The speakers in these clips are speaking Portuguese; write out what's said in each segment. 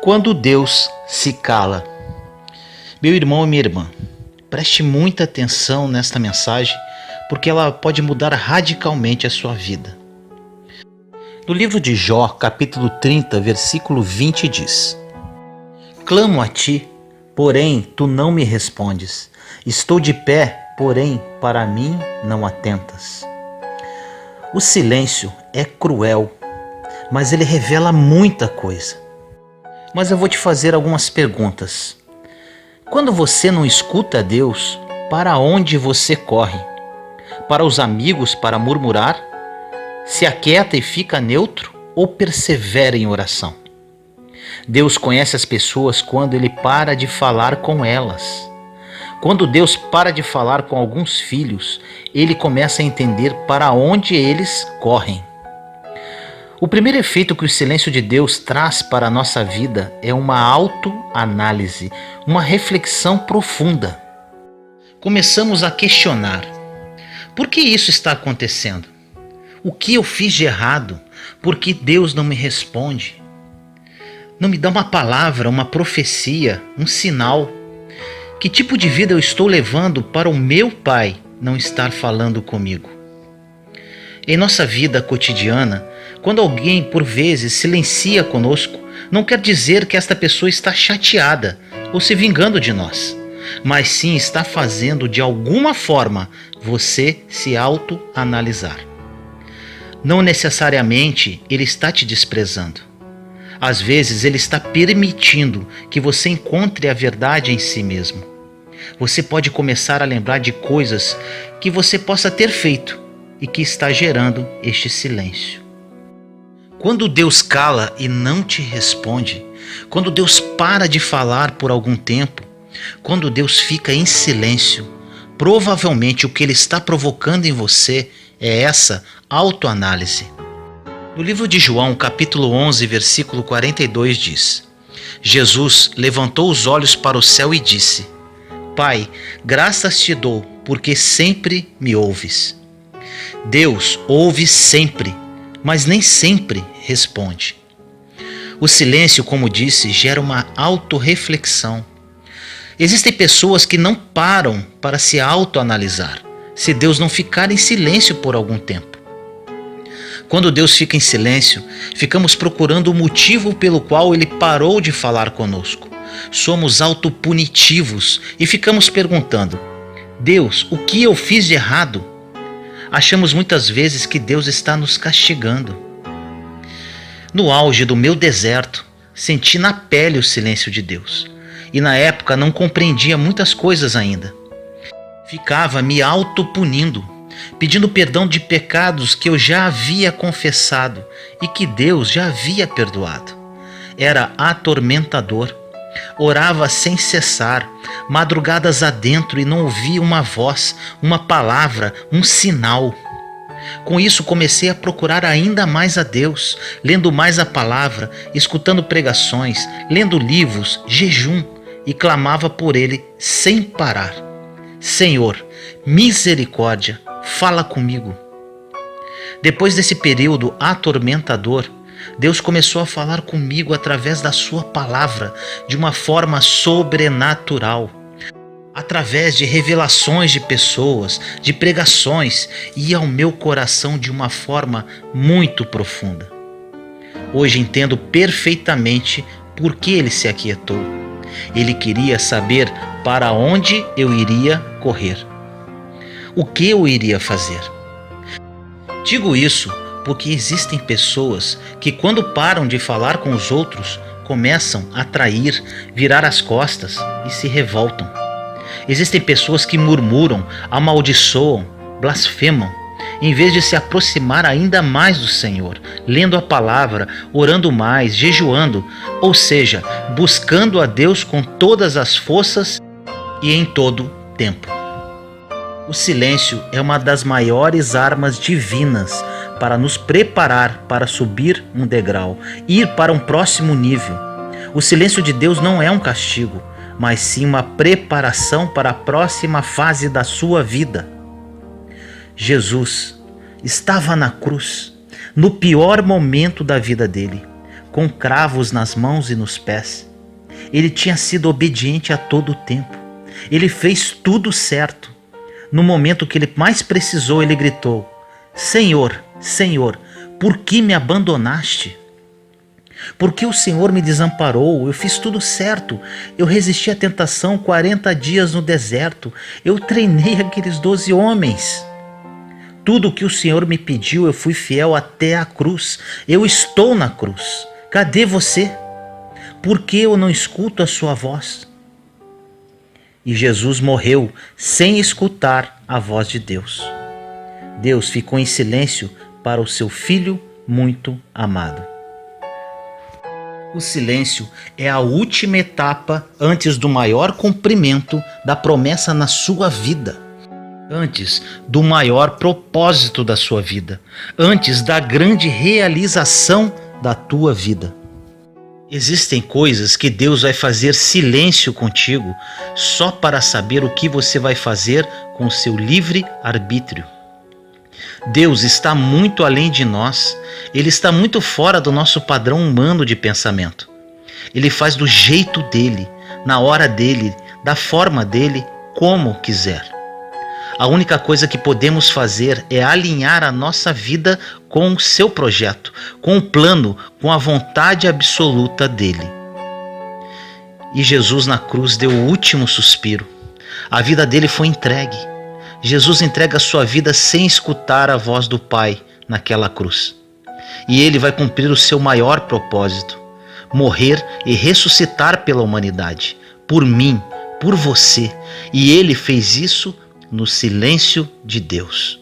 Quando Deus se cala. Meu irmão e minha irmã, preste muita atenção nesta mensagem, porque ela pode mudar radicalmente a sua vida. No livro de Jó, capítulo 30, versículo 20 diz: Clamo a ti, porém tu não me respondes. Estou de pé, porém para mim não atentas. O silêncio é cruel, mas ele revela muita coisa. Mas eu vou te fazer algumas perguntas. Quando você não escuta a Deus, para onde você corre? Para os amigos para murmurar? Se aquieta e fica neutro ou persevera em oração? Deus conhece as pessoas quando Ele para de falar com elas. Quando Deus para de falar com alguns filhos, Ele começa a entender para onde eles correm. O primeiro efeito que o silêncio de Deus traz para a nossa vida é uma autoanálise, uma reflexão profunda. Começamos a questionar: por que isso está acontecendo? O que eu fiz de errado? Por que Deus não me responde? Não me dá uma palavra, uma profecia, um sinal? Que tipo de vida eu estou levando para o meu Pai não estar falando comigo? Em nossa vida cotidiana, quando alguém por vezes silencia conosco, não quer dizer que esta pessoa está chateada ou se vingando de nós, mas sim está fazendo de alguma forma você se autoanalisar. Não necessariamente ele está te desprezando. Às vezes ele está permitindo que você encontre a verdade em si mesmo. Você pode começar a lembrar de coisas que você possa ter feito e que está gerando este silêncio. Quando Deus cala e não te responde, quando Deus para de falar por algum tempo, quando Deus fica em silêncio, provavelmente o que Ele está provocando em você é essa autoanálise. No livro de João, capítulo 11, versículo 42 diz: Jesus levantou os olhos para o céu e disse: Pai, graças te dou, porque sempre me ouves. Deus ouve sempre, mas nem sempre responde. O silêncio, como disse, gera uma autorreflexão. Existem pessoas que não param para se autoanalisar, se Deus não ficar em silêncio por algum tempo. Quando Deus fica em silêncio, ficamos procurando o motivo pelo qual Ele parou de falar conosco. Somos autopunitivos e ficamos perguntando: Deus, o que eu fiz de errado? Achamos muitas vezes que Deus está nos castigando. No auge do meu deserto, senti na pele o silêncio de Deus. E na época não compreendia muitas coisas ainda. Ficava me autopunindo, pedindo perdão de pecados que eu já havia confessado e que Deus já havia perdoado. Era atormentador. Orava sem cessar, madrugadas adentro, e não ouvia uma voz, uma palavra, um sinal. Com isso comecei a procurar ainda mais a Deus, lendo mais a palavra, escutando pregações, lendo livros, jejum, e clamava por Ele sem parar: Senhor, misericórdia, fala comigo. Depois desse período atormentador, Deus começou a falar comigo através da sua palavra de uma forma sobrenatural, através de revelações de pessoas, de pregações, e ao meu coração de uma forma muito profunda. Hoje entendo perfeitamente por que Ele se aquietou. Ele queria saber para onde eu iria correr, o que eu iria fazer. Digo isso porque existem pessoas que, quando param de falar com os outros, começam a trair, virar as costas e se revoltam. Existem pessoas que murmuram, amaldiçoam, blasfemam, em vez de se aproximar ainda mais do Senhor, lendo a palavra, orando mais, jejuando, ou seja, buscando a Deus com todas as forças e em todo tempo. O silêncio é uma das maiores armas divinas para nos preparar para subir um degrau, ir para um próximo nível. O silêncio de Deus não é um castigo, mas sim uma preparação para a próxima fase da sua vida. Jesus estava na cruz, no pior momento da vida dele, com cravos nas mãos e nos pés. Ele tinha sido obediente a todo o tempo. Ele fez tudo certo. No momento que ele mais precisou, ele gritou: Senhor, Senhor, por que me abandonaste? Por que o Senhor me desamparou? Eu fiz tudo certo. Eu resisti à tentação 40 dias no deserto. Eu treinei aqueles 12 homens. Tudo o que o Senhor me pediu, eu fui fiel até a cruz. Eu estou na cruz. Cadê você? Por que eu não escuto a sua voz? E Jesus morreu sem escutar a voz de Deus. Deus ficou em silêncio para o seu Filho muito amado. O silêncio é a última etapa antes do maior cumprimento da promessa na sua vida. Antes do maior propósito da sua vida. Antes da grande realização da tua vida. Existem coisas que Deus vai fazer silêncio contigo só para saber o que você vai fazer com o seu livre arbítrio. Deus está muito além de nós. Ele está muito fora do nosso padrão humano de pensamento. Ele faz do jeito dele, na hora dele, da forma dele, como quiser. A única coisa que podemos fazer é alinhar a nossa vida com o seu projeto, com o plano, com a vontade absoluta dele. E Jesus na cruz deu o último suspiro. A vida dele foi entregue. Jesus entrega a sua vida sem escutar a voz do Pai naquela cruz. E ele vai cumprir o seu maior propósito: morrer e ressuscitar pela humanidade, por mim, por você. E ele fez isso no silêncio de Deus.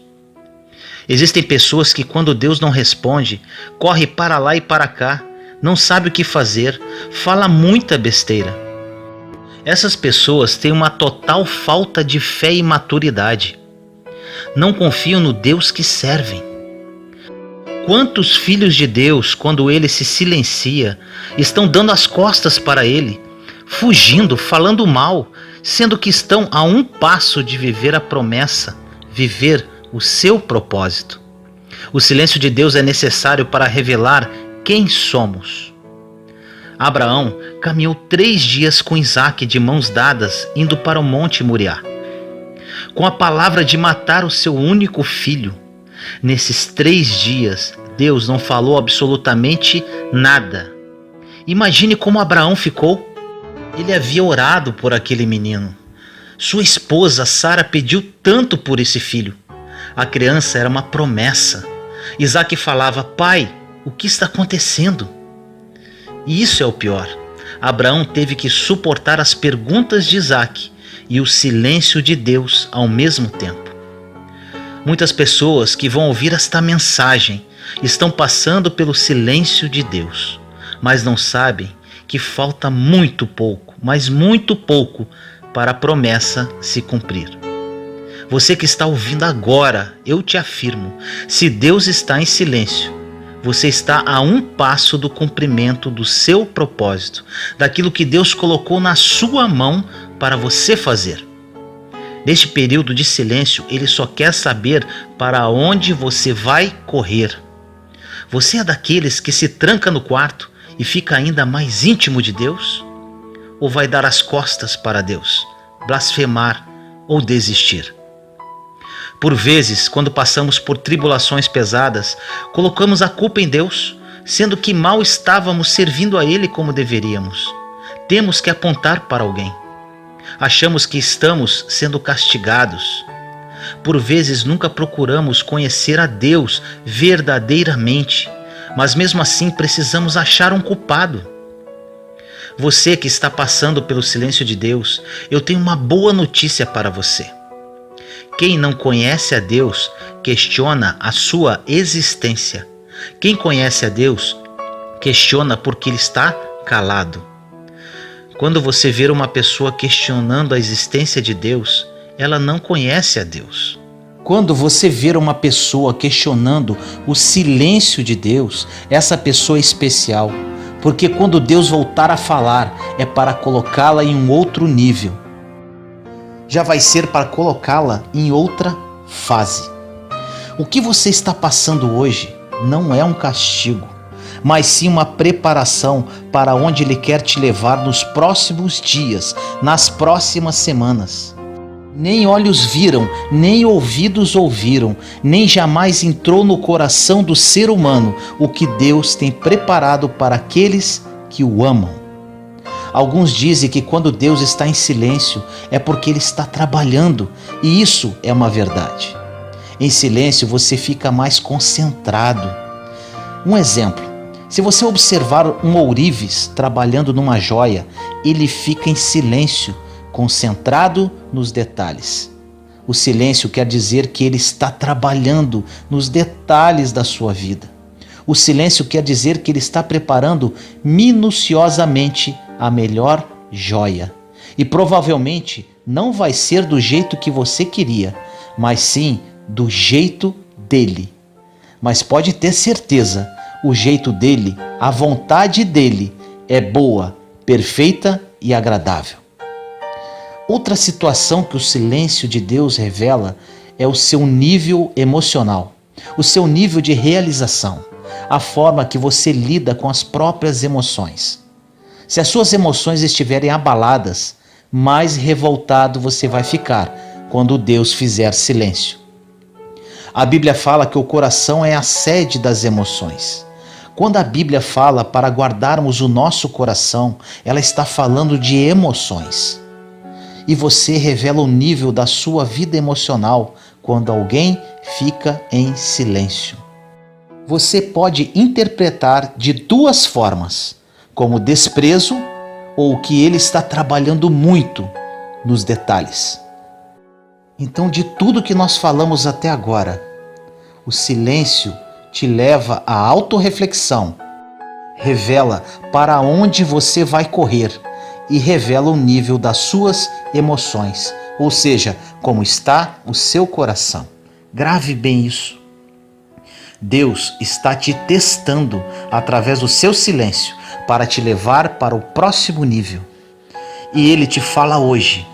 Existem pessoas que, quando Deus não responde, corre para lá e para cá, não sabe o que fazer, fala muita besteira. Essas pessoas têm uma total falta de fé e maturidade. Não confiam no Deus que servem. Quantos filhos de Deus, quando ele se silencia, estão dando as costas para ele, fugindo, falando mal, sendo que estão a um passo de viver a promessa, viver o seu propósito. O silêncio de Deus é necessário para revelar quem somos. Abraão caminhou 3 dias com Isaque de mãos dadas, indo para o Monte Moriá, com a palavra de matar o seu único filho. Nesses 3 dias, Deus não falou absolutamente nada. Imagine como Abraão ficou. Ele havia orado por aquele menino. Sua esposa, Sara, pediu tanto por esse filho. A criança era uma promessa. Isaque falava: Pai, o que está acontecendo? E isso é o pior. Abraão teve que suportar as perguntas de Isaque e o silêncio de Deus ao mesmo tempo. Muitas pessoas que vão ouvir esta mensagem estão passando pelo silêncio de Deus, mas não sabem que falta muito pouco, mas muito pouco, para a promessa se cumprir. Você que está ouvindo agora, eu te afirmo, se Deus está em silêncio, você está a um passo do cumprimento do seu propósito, daquilo que Deus colocou na sua mão para você fazer. Neste período de silêncio, Ele só quer saber para onde você vai correr. Você é daqueles que se tranca no quarto e fica ainda mais íntimo de Deus? Ou vai dar as costas para Deus, blasfemar ou desistir? Por vezes, quando passamos por tribulações pesadas, colocamos a culpa em Deus, sendo que mal estávamos servindo a Ele como deveríamos. Temos que apontar para alguém. Achamos que estamos sendo castigados. Por vezes, nunca procuramos conhecer a Deus verdadeiramente, mas mesmo assim precisamos achar um culpado. Você que está passando pelo silêncio de Deus, eu tenho uma boa notícia para você. Quem não conhece a Deus questiona a sua existência. Quem conhece a Deus questiona porque Ele está calado. Quando você ver uma pessoa questionando a existência de Deus, ela não conhece a Deus. Quando você ver uma pessoa questionando o silêncio de Deus, essa pessoa é especial, porque quando Deus voltar a falar, é para colocá-la em um outro nível. Já vai ser para colocá-la em outra fase. O que você está passando hoje não é um castigo, mas sim uma preparação para onde Ele quer te levar nos próximos dias, nas próximas semanas. Nem olhos viram, nem ouvidos ouviram, nem jamais entrou no coração do ser humano o que Deus tem preparado para aqueles que o amam. Alguns dizem que quando Deus está em silêncio é porque Ele está trabalhando, e isso é uma verdade. Em silêncio você fica mais concentrado. Um exemplo: se você observar um ourives trabalhando numa joia, ele fica em silêncio, concentrado nos detalhes. O silêncio quer dizer que ele está trabalhando nos detalhes da sua vida. O silêncio quer dizer que ele está preparando minuciosamente a melhor joia. E provavelmente não vai ser do jeito que você queria, mas sim do jeito dele. Mas pode ter certeza, o jeito dele, a vontade dele é boa, perfeita e agradável. Outra situação que o silêncio de Deus revela é o seu nível emocional, o seu nível de realização, a forma que você lida com as próprias emoções. Se as suas emoções estiverem abaladas, mais revoltado você vai ficar quando Deus fizer silêncio. A Bíblia fala que o coração é a sede das emoções. Quando a Bíblia fala para guardarmos o nosso coração, ela está falando de emoções. E você revela o nível da sua vida emocional quando alguém fica em silêncio. Você pode interpretar de duas formas, como desprezo ou que ele está trabalhando muito nos detalhes. Então, de tudo que nós falamos até agora, o silêncio te leva à autorreflexão, revela para onde você vai correr e revela o nível das suas emoções, ou seja, como está o seu coração. Grave bem isso. Deus está te testando através do seu silêncio para te levar para o próximo nível. E Ele te fala hoje: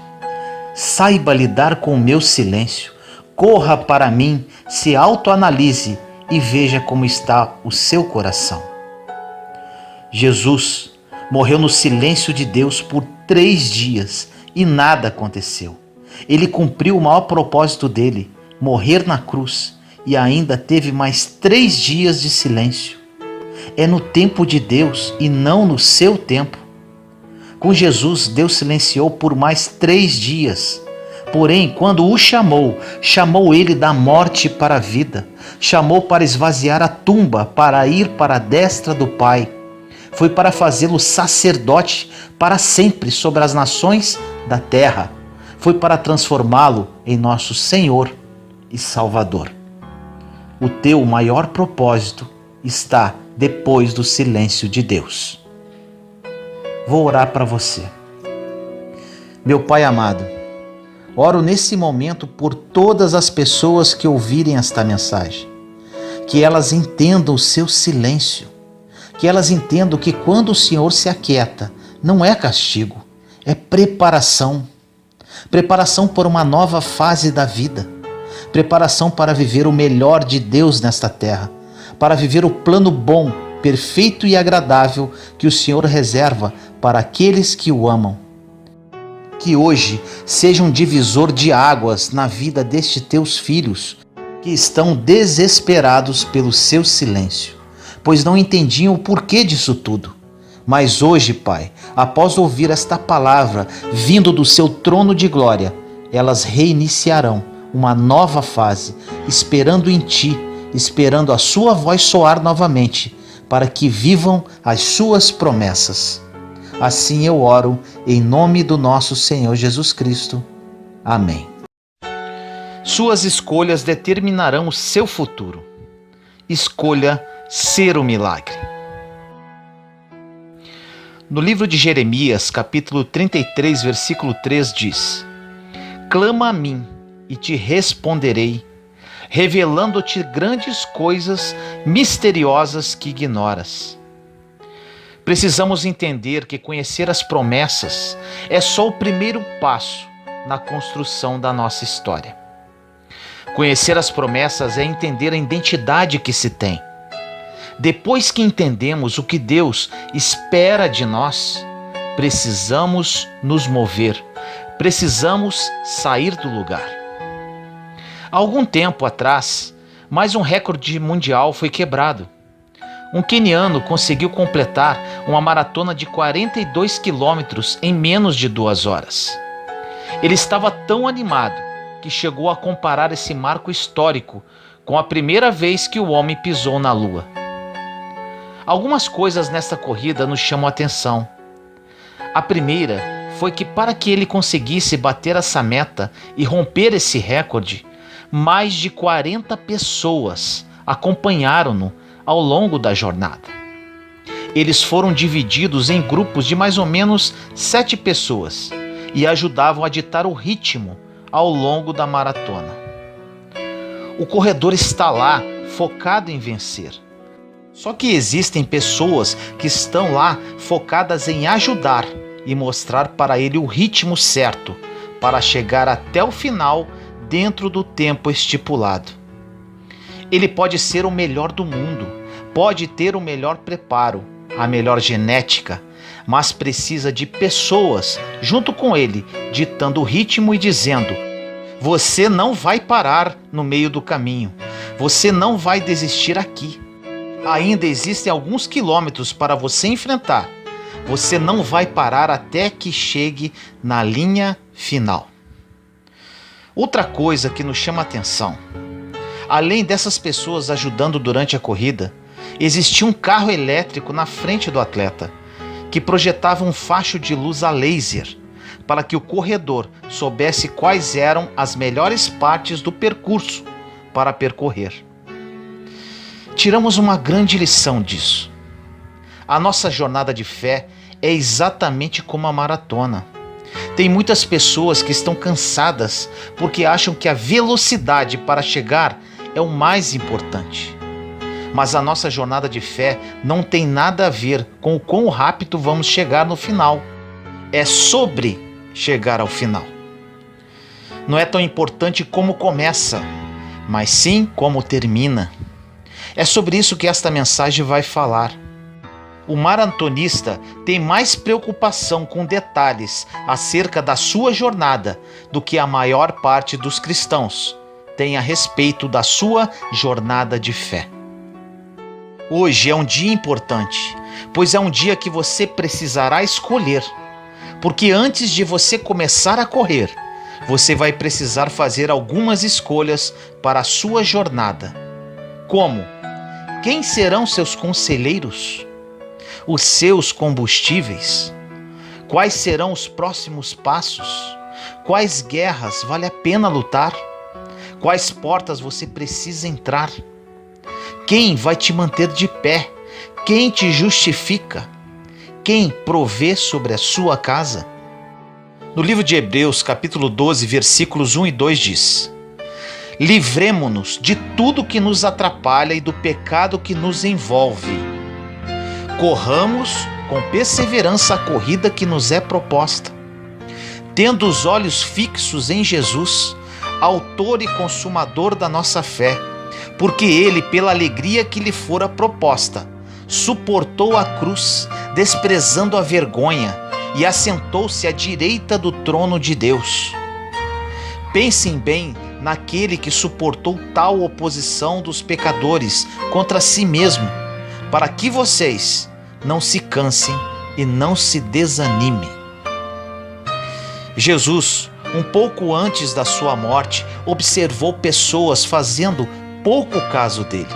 saiba lidar com o meu silêncio, corra para mim, se autoanalise e veja como está o seu coração. Jesus morreu no silêncio de Deus por 3 dias e nada aconteceu. Ele cumpriu o maior propósito dele, morrer na cruz, e ainda teve mais 3 dias de silêncio. É no tempo de Deus e não no seu tempo. Com Jesus, Deus silenciou por mais 3 dias. Porém, quando o chamou ele da morte para a vida, chamou para esvaziar a tumba, para ir para a destra do Pai. Foi para fazê-lo sacerdote para sempre sobre as nações da terra. Foi para transformá-lo em nosso Senhor e Salvador. O teu maior propósito está depois do silêncio de Deus. Vou orar para você. Meu Pai amado, oro nesse momento por todas as pessoas que ouvirem esta mensagem, que elas entendam o seu silêncio, que elas entendam que quando o Senhor se aquieta, não é castigo, é preparação. Preparação para uma nova fase da vida, preparação para viver o melhor de Deus nesta terra, para viver o plano bom, perfeito e agradável que o Senhor reserva para aqueles que o amam. Que hoje seja um divisor de águas na vida destes teus filhos que estão desesperados pelo seu silêncio, pois não entendiam o porquê disso tudo. Mas hoje, Pai, após ouvir esta palavra vindo do seu trono de glória, elas reiniciarão uma nova fase, esperando em Ti, esperando a sua voz soar novamente, para que vivam as suas promessas. Assim eu oro em nome do nosso Senhor Jesus Cristo. Amém. Suas escolhas determinarão o seu futuro. Escolha ser o milagre. No livro de Jeremias, capítulo 33, versículo 3 diz: clama a mim e te responderei, revelando-te grandes coisas misteriosas que ignoras. Precisamos entender que conhecer as promessas é só o primeiro passo na construção da nossa história. Conhecer as promessas é entender a identidade que se tem. Depois que entendemos o que Deus espera de nós, precisamos nos mover, precisamos sair do lugar. Há algum tempo atrás, mais um recorde mundial foi quebrado. Um queniano conseguiu completar uma maratona de 42 quilômetros em menos de 2 horas. Ele estava tão animado que chegou a comparar esse marco histórico com a primeira vez que o homem pisou na Lua. Algumas coisas nesta corrida nos chamam a atenção. A primeira foi que, para que ele conseguisse bater essa meta e romper esse recorde, mais de 40 pessoas acompanharam-no ao longo da jornada. Eles foram divididos em grupos de mais ou menos 7 pessoas e ajudavam a ditar o ritmo ao longo da maratona. O corredor está lá, focado em vencer. Só que existem pessoas que estão lá focadas em ajudar e mostrar para ele o ritmo certo para chegar até o final dentro do tempo estipulado. Ele pode ser o melhor do mundo, pode ter o melhor preparo, a melhor genética, mas precisa de pessoas junto com ele, ditando o ritmo e dizendo: você não vai parar no meio do caminho, você não vai desistir aqui. Ainda existem alguns quilômetros para você enfrentar. Você não vai parar até que chegue na linha final. Outra coisa que nos chama a atenção: além dessas pessoas ajudando durante a corrida, existia um carro elétrico na frente do atleta, que projetava um facho de luz a laser, para que o corredor soubesse quais eram as melhores partes do percurso para percorrer. Tiramos uma grande lição disso. A nossa jornada de fé é exatamente como a maratona. Tem muitas pessoas que estão cansadas porque acham que a velocidade para chegar é o mais importante. Mas a nossa jornada de fé não tem nada a ver com o quão rápido vamos chegar no final. É sobre chegar ao final. Não é tão importante como começa, mas sim como termina. É sobre isso que esta mensagem vai falar. O maratonista tem mais preocupação com detalhes acerca da sua jornada do que a maior parte dos cristãos tem a respeito da sua jornada de fé. Hoje é um dia importante, pois é um dia que você precisará escolher, porque antes de você começar a correr, você vai precisar fazer algumas escolhas para a sua jornada. Como? Quem serão seus conselheiros? Os seus combustíveis? Quais serão os próximos passos? Quais guerras vale a pena lutar? Quais portas você precisa entrar? Quem vai te manter de pé? Quem te justifica? Quem provê sobre a sua casa? No livro de Hebreus, capítulo 12, versículos 1 e 2 diz: livremo-nos de tudo que nos atrapalha e do pecado que nos envolve. Corramos com perseverança a corrida que nos é proposta, tendo os olhos fixos em Jesus, autor e consumador da nossa fé, porque ele, pela alegria que lhe fora proposta, suportou a cruz, desprezando a vergonha, e assentou-se à direita do trono de Deus. Pensem bem naquele que suportou tal oposição dos pecadores contra si mesmo, para que vocês não se cansem e não se desanimem. Jesus, um pouco antes da sua morte, observou pessoas fazendo pouco caso dele.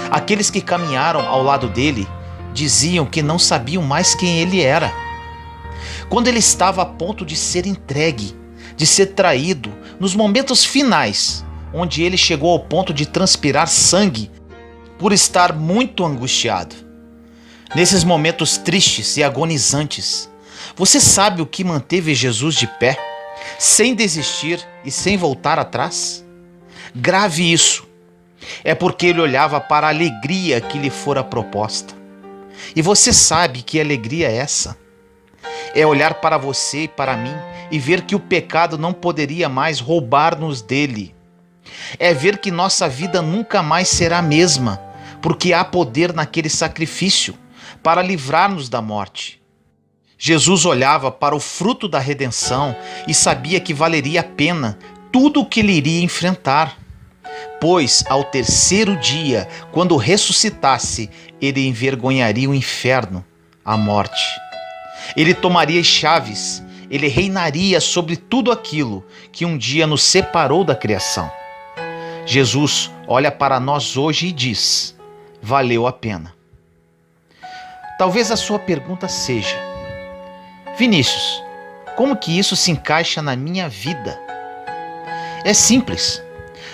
Aqueles que caminharam ao lado dele diziam que não sabiam mais quem ele era. Quando ele estava a ponto de ser entregue, de ser traído, nos momentos finais, onde ele chegou ao ponto de transpirar sangue por estar muito angustiado. Nesses momentos tristes e agonizantes, você sabe o que manteve Jesus de pé, sem desistir e sem voltar atrás? Grave isso. É porque ele olhava para a alegria que lhe fora proposta. E você sabe que alegria é essa? É olhar para você e para mim e ver que o pecado não poderia mais roubar-nos dele. É ver que nossa vida nunca mais será a mesma, porque há poder naquele sacrifício para livrar-nos da morte. Jesus olhava para o fruto da redenção e sabia que valeria a pena tudo o que ele iria enfrentar, pois ao terceiro dia, quando ressuscitasse, ele envergonharia o inferno, a morte. Ele tomaria as chaves, ele reinaria sobre tudo aquilo que um dia nos separou da criação. Jesus olha para nós hoje e diz: valeu a pena. Talvez a sua pergunta seja: Vinícius, como que isso se encaixa na minha vida? É simples.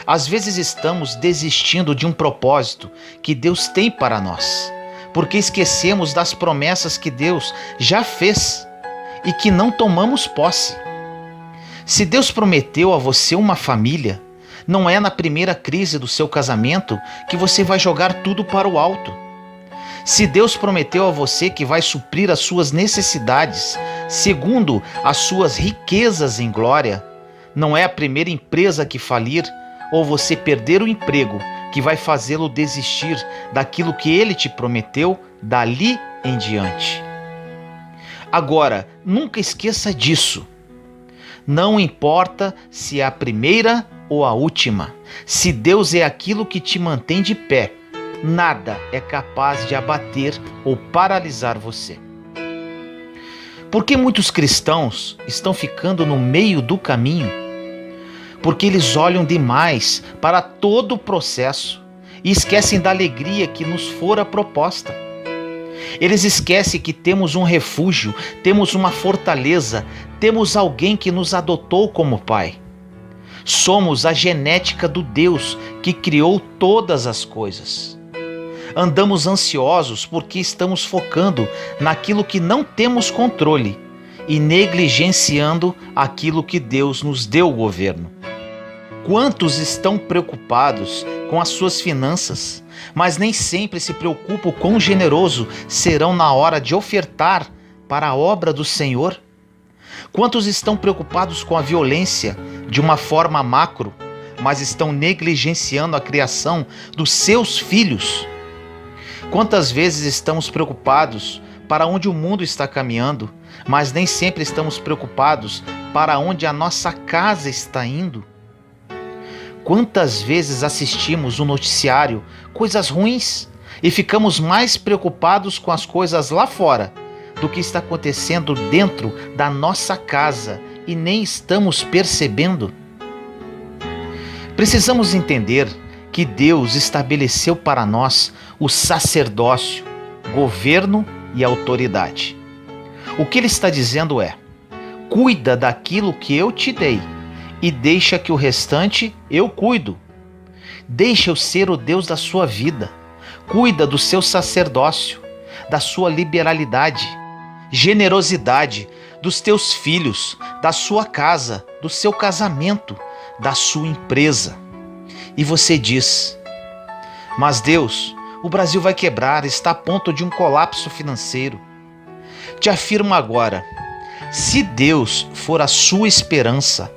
Às vezes estamos desistindo de um propósito que Deus tem para nós, porque esquecemos das promessas que Deus já fez e que não tomamos posse. Se Deus prometeu a você uma família, não é na primeira crise do seu casamento que você vai jogar tudo para o alto. Se Deus prometeu a você que vai suprir as suas necessidades segundo as suas riquezas em glória, não é a primeira empresa que falir ou você perder o emprego que vai fazê-lo desistir daquilo que ele te prometeu dali em diante. Agora, nunca esqueça disso. Não importa se é a primeira ou a última, se Deus é aquilo que te mantém de pé, nada é capaz de abater ou paralisar você. Por que muitos cristãos estão ficando no meio do caminho? Porque eles olham demais para todo o processo e esquecem da alegria que nos fora proposta. Eles esquecem que temos um refúgio, temos uma fortaleza, temos alguém que nos adotou como pai. Somos a genética do Deus que criou todas as coisas. Andamos ansiosos porque estamos focando naquilo que não temos controle e negligenciando aquilo que Deus nos deu o governo. Quantos estão preocupados com as suas finanças, mas nem sempre se preocupam quão generoso serão na hora de ofertar para a obra do Senhor? Quantos estão preocupados com a violência de uma forma macro, mas estão negligenciando a criação dos seus filhos? Quantas vezes estamos preocupados para onde o mundo está caminhando, mas nem sempre estamos preocupados para onde a nossa casa está indo? Quantas vezes assistimos o noticiário, coisas ruins, e ficamos mais preocupados com as coisas lá fora do que está acontecendo dentro da nossa casa e nem estamos percebendo? Precisamos entender que Deus estabeleceu para nós o sacerdócio, governo e autoridade. O que ele está dizendo é: cuida daquilo que eu te dei e deixa que o restante eu cuido. Deixa eu ser o Deus da sua vida. Cuida do seu sacerdócio, da sua liberalidade, generosidade, dos teus filhos, da sua casa, do seu casamento, da sua empresa. E você diz: mas Deus, o Brasil vai quebrar, está a ponto de um colapso financeiro. Te afirmo agora, se Deus for a sua esperança,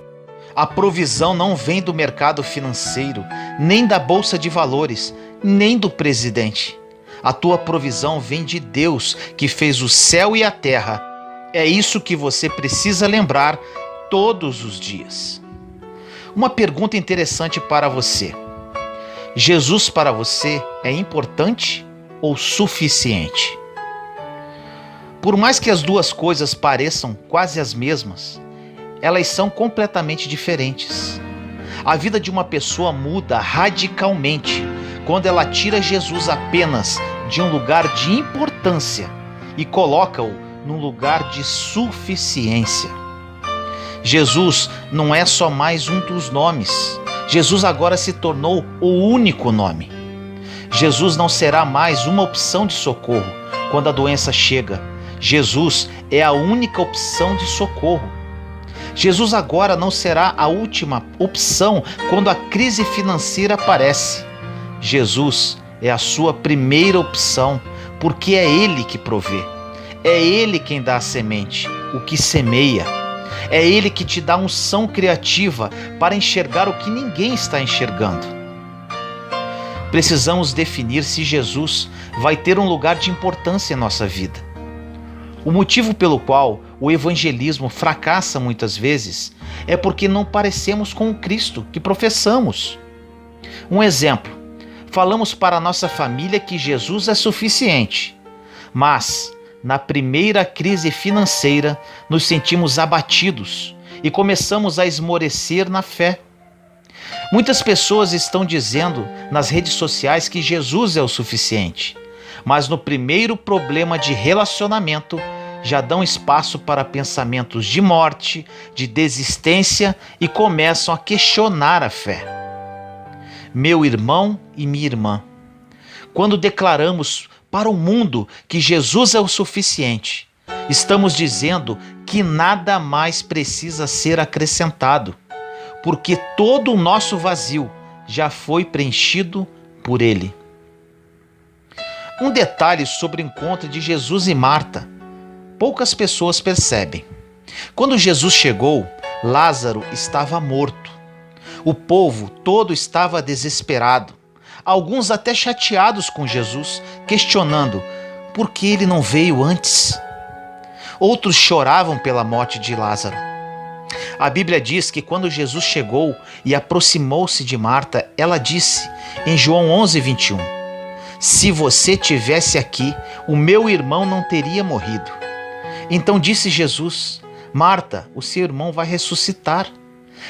a provisão não vem do mercado financeiro, nem da bolsa de valores, nem do presidente. A tua provisão vem de Deus, que fez o céu e a terra. É isso que você precisa lembrar todos os dias. Uma pergunta interessante para você: Jesus para você é importante ou suficiente? Por mais que as duas coisas pareçam quase as mesmas, elas são completamente diferentes. A vida de uma pessoa muda radicalmente quando ela tira Jesus apenas de um lugar de importância e coloca-o num lugar de suficiência. Jesus não é só mais um dos nomes. Jesus agora se tornou o único nome. Jesus não será mais uma opção de socorro quando a doença chega. Jesus é a única opção de socorro. Jesus agora não será a última opção quando a crise financeira aparece. Jesus é a sua primeira opção, porque é Ele que provê. É Ele quem dá a semente, o que semeia. É Ele que te dá unção criativa para enxergar o que ninguém está enxergando. Precisamos definir se Jesus vai ter um lugar de importância em nossa vida. O motivo pelo qual o evangelismo fracassa muitas vezes é porque não parecemos com o Cristo que professamos. Um exemplo: falamos para a nossa família que Jesus é suficiente, mas na primeira crise financeira nos sentimos abatidos e começamos a esmorecer na fé. Muitas pessoas estão dizendo nas redes sociais que Jesus é o suficiente, mas no primeiro problema de relacionamento já dão espaço para pensamentos de morte, de desistência e começam a questionar a fé. Meu irmão e minha irmã, quando declaramos para o mundo que Jesus é o suficiente, estamos dizendo que nada mais precisa ser acrescentado, porque todo o nosso vazio já foi preenchido por Ele. Um detalhe sobre o encontro de Jesus e Marta, poucas pessoas percebem. Quando Jesus chegou, Lázaro estava morto. O povo todo estava desesperado, alguns até chateados com Jesus, questionando por que ele não veio antes. Outros choravam pela morte de Lázaro. A Bíblia diz que quando Jesus chegou e aproximou-se de Marta, ela disse, em João 11:21, se você tivesse aqui, o meu irmão não teria morrido. Então disse Jesus, Marta, o seu irmão vai ressuscitar.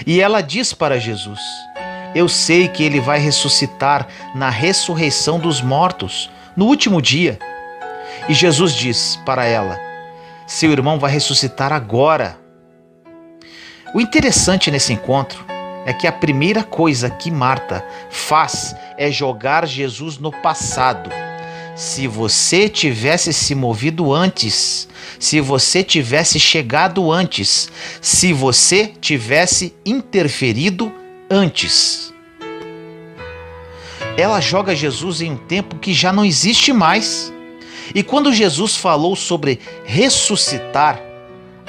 E ela diz para Jesus, eu sei que ele vai ressuscitar na ressurreição dos mortos, no último dia. E Jesus diz para ela, seu irmão vai ressuscitar agora. O interessante nesse encontro é que a primeira coisa que Marta faz é jogar Jesus no passado. Se você tivesse se movido antes, se você tivesse chegado antes, se você tivesse interferido antes. Ela joga Jesus em um tempo que já não existe mais. E quando Jesus falou sobre ressuscitar,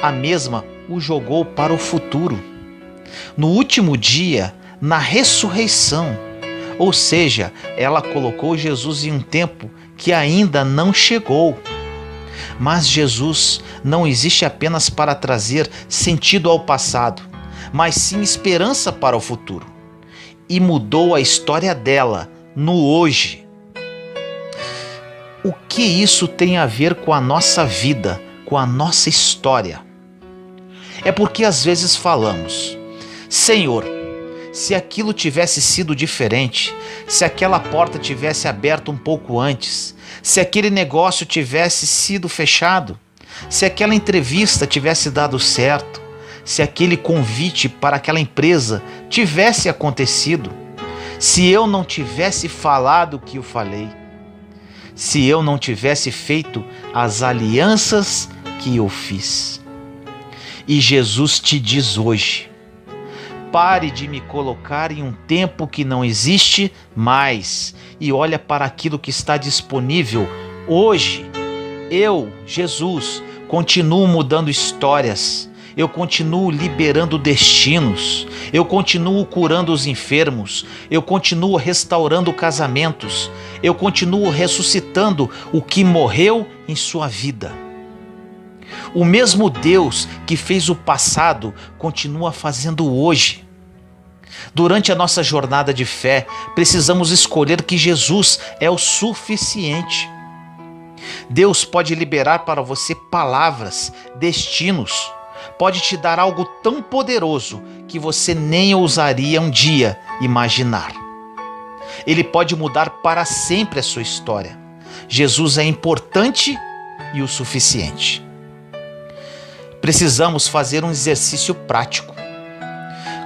a mesma o jogou para o futuro, no último dia, na ressurreição. Ou seja, ela colocou Jesus em um tempo que ainda não chegou. Mas Jesus não existe apenas para trazer sentido ao passado, mas sim esperança para o futuro. E mudou a história dela no hoje. O que isso tem a ver com a nossa vida, com a nossa história? É porque às vezes falamos, Senhor, se aquilo tivesse sido diferente, se aquela porta tivesse aberto um pouco antes, se aquele negócio tivesse sido fechado, se aquela entrevista tivesse dado certo, se aquele convite para aquela empresa tivesse acontecido, se eu não tivesse falado o que eu falei, se eu não tivesse feito as alianças que eu fiz. E Jesus te diz hoje, pare de me colocar em um tempo que não existe mais e olha para aquilo que está disponível hoje. Eu, Jesus, continuo mudando histórias, eu continuo liberando destinos, eu continuo curando os enfermos, eu continuo restaurando casamentos, eu continuo ressuscitando o que morreu em sua vida. O mesmo Deus que fez o passado continua fazendo hoje. Durante a nossa jornada de fé, precisamos escolher que Jesus é o suficiente. Deus pode liberar para você palavras, destinos, pode te dar algo tão poderoso que você nem ousaria um dia imaginar. Ele pode mudar para sempre a sua história. Jesus é importante e o suficiente. Precisamos fazer um exercício prático.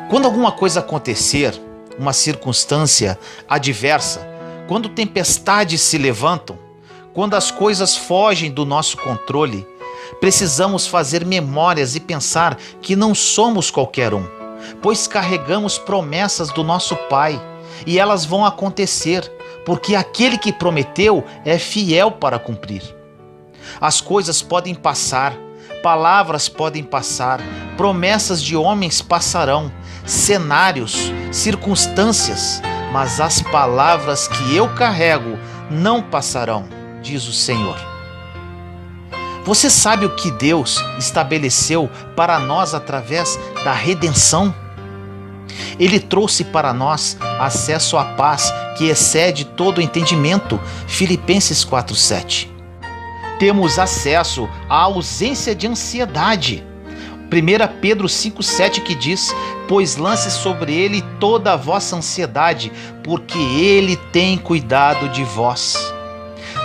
Quando alguma coisa acontecer, uma circunstância adversa, quando tempestades se levantam, quando as coisas fogem do nosso controle, precisamos fazer memórias e pensar que não somos qualquer um, pois carregamos promessas do nosso Pai e elas vão acontecer, porque aquele que prometeu é fiel para cumprir. As coisas podem passar, palavras podem passar, promessas de homens passarão, cenários, circunstâncias, mas as palavras que eu carrego não passarão, diz o Senhor. Você sabe o que Deus estabeleceu para nós através da redenção? Ele trouxe para nós acesso à paz que excede todo entendimento, Filipenses 4:7. Temos acesso à ausência de ansiedade, 1 Pedro 5,7, que diz: pois lance sobre ele toda a vossa ansiedade, porque ele tem cuidado de vós.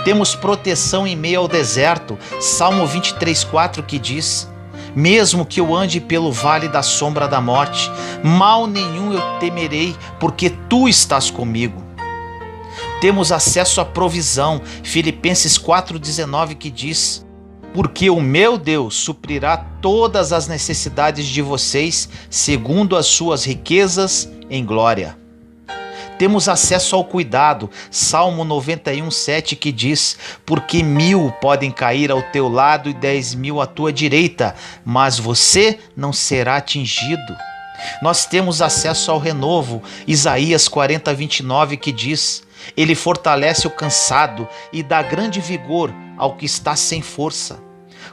Temos proteção em meio ao deserto, Salmo 23,4, que diz: mesmo que eu ande pelo vale da sombra da morte, mal nenhum eu temerei, porque tu estás comigo. Temos acesso à provisão, Filipenses 4,19, que diz: porque o meu Deus suprirá todas as necessidades de vocês, segundo as suas riquezas em glória. Temos acesso ao cuidado, Salmo 91,7, que diz: porque 1000 podem cair ao teu lado e 10.000 à tua direita, mas você não será atingido. Nós temos acesso ao renovo, Isaías 40:29, que diz: ele fortalece o cansado e dá grande vigor ao que está sem força.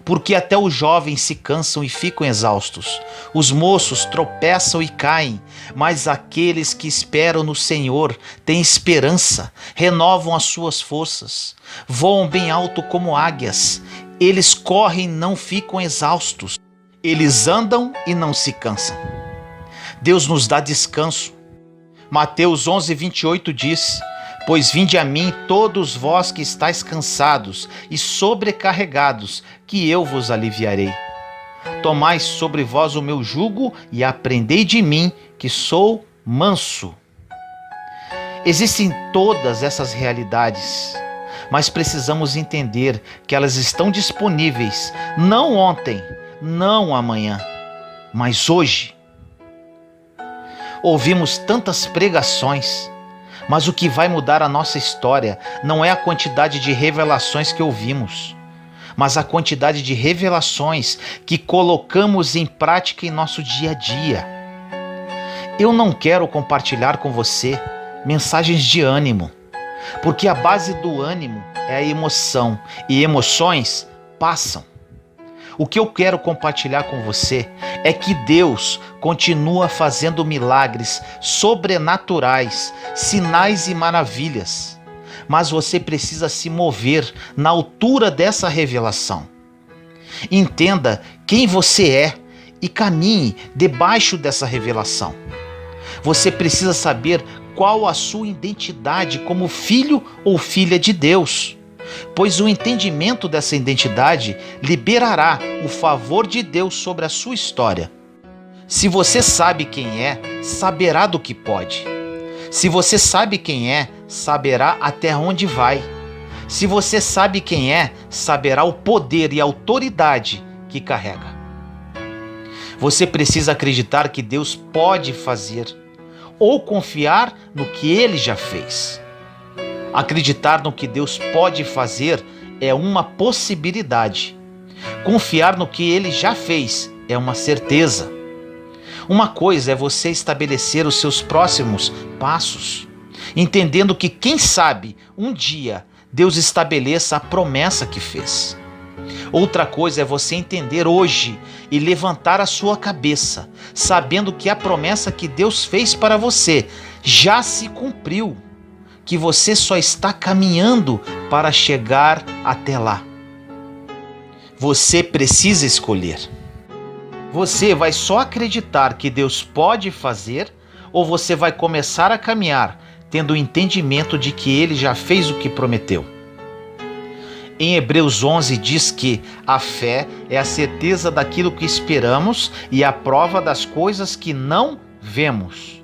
Porque até os jovens se cansam e ficam exaustos, os moços tropeçam e caem, mas aqueles que esperam no Senhor têm esperança, renovam as suas forças, voam bem alto como águias, eles correm e não ficam exaustos, eles andam e não se cansam. Deus nos dá descanso. Mateus 11:28 diz: pois vinde a mim todos vós que estáis cansados e sobrecarregados, que eu vos aliviarei. Tomai sobre vós o meu jugo e aprendei de mim, que sou manso. Existem todas essas realidades, mas precisamos entender que elas estão disponíveis não ontem, não amanhã, mas hoje. Ouvimos tantas pregações, mas o que vai mudar a nossa história não é a quantidade de revelações que ouvimos, mas a quantidade de revelações que colocamos em prática em nosso dia a dia. Eu não quero compartilhar com você mensagens de ânimo, porque a base do ânimo é a emoção, e emoções passam. O que eu quero compartilhar com você é que Deus continua fazendo milagres sobrenaturais, sinais e maravilhas. Mas você precisa se mover na altura dessa revelação. Entenda quem você é e caminhe debaixo dessa revelação. Você precisa saber qual a sua identidade como filho ou filha de Deus, pois o entendimento dessa identidade liberará o favor de Deus sobre a sua história. Se você sabe quem é, saberá do que pode. Se você sabe quem é, saberá até onde vai. Se você sabe quem é, saberá o poder e a autoridade que carrega. Você precisa acreditar que Deus pode fazer, ou confiar no que Ele já fez. Acreditar no que Deus pode fazer é uma possibilidade. Confiar no que Ele já fez é uma certeza. Uma coisa é você estabelecer os seus próximos passos, entendendo que, quem sabe, um dia Deus estabeleça a promessa que fez. Outra coisa é você entender hoje e levantar a sua cabeça, sabendo que a promessa que Deus fez para você já se cumpriu, que você só está caminhando para chegar até lá. Você precisa escolher. Você vai só acreditar que Deus pode fazer, ou você vai começar a caminhar tendo o entendimento de que Ele já fez o que prometeu? Em Hebreus 11 diz que a fé é a certeza daquilo que esperamos e a prova das coisas que não vemos.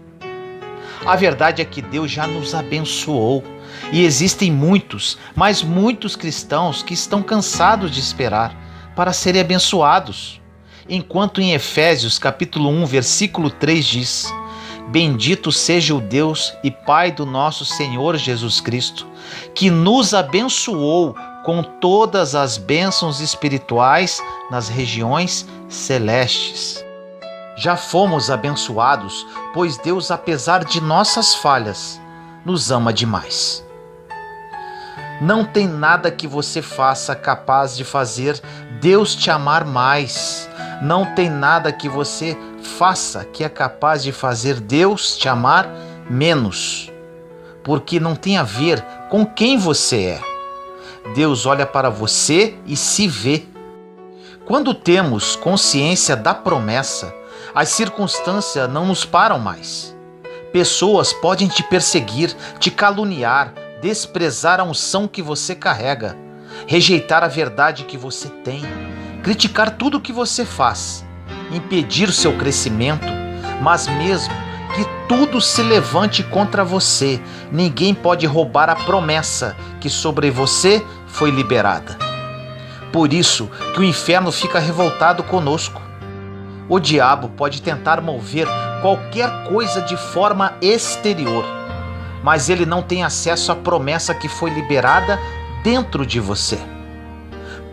A verdade é que Deus já nos abençoou e existem muitos, mas muitos cristãos que estão cansados de esperar para serem abençoados. Enquanto em Efésios capítulo 1, versículo 3 diz: bendito seja o Deus e Pai do nosso Senhor Jesus Cristo, que nos abençoou com todas as bênçãos espirituais nas regiões celestes. Já fomos abençoados, pois Deus, apesar de nossas falhas, nos ama demais. Não tem nada que você faça capaz de fazer Deus te amar mais. Não tem nada que você faça que é capaz de fazer Deus te amar menos. Porque não tem a ver com quem você é. Deus olha para você e se vê. Quando temos consciência da promessa, as circunstâncias não nos param mais. Pessoas podem te perseguir, te caluniar, desprezar a unção que você carrega, rejeitar a verdade que você tem, criticar tudo o que você faz, impedir o seu crescimento, mas mesmo que tudo se levante contra você, ninguém pode roubar a promessa que sobre você foi liberada. Por isso que o inferno fica revoltado conosco. O diabo pode tentar mover qualquer coisa de forma exterior, mas ele não tem acesso à promessa que foi liberada dentro de você.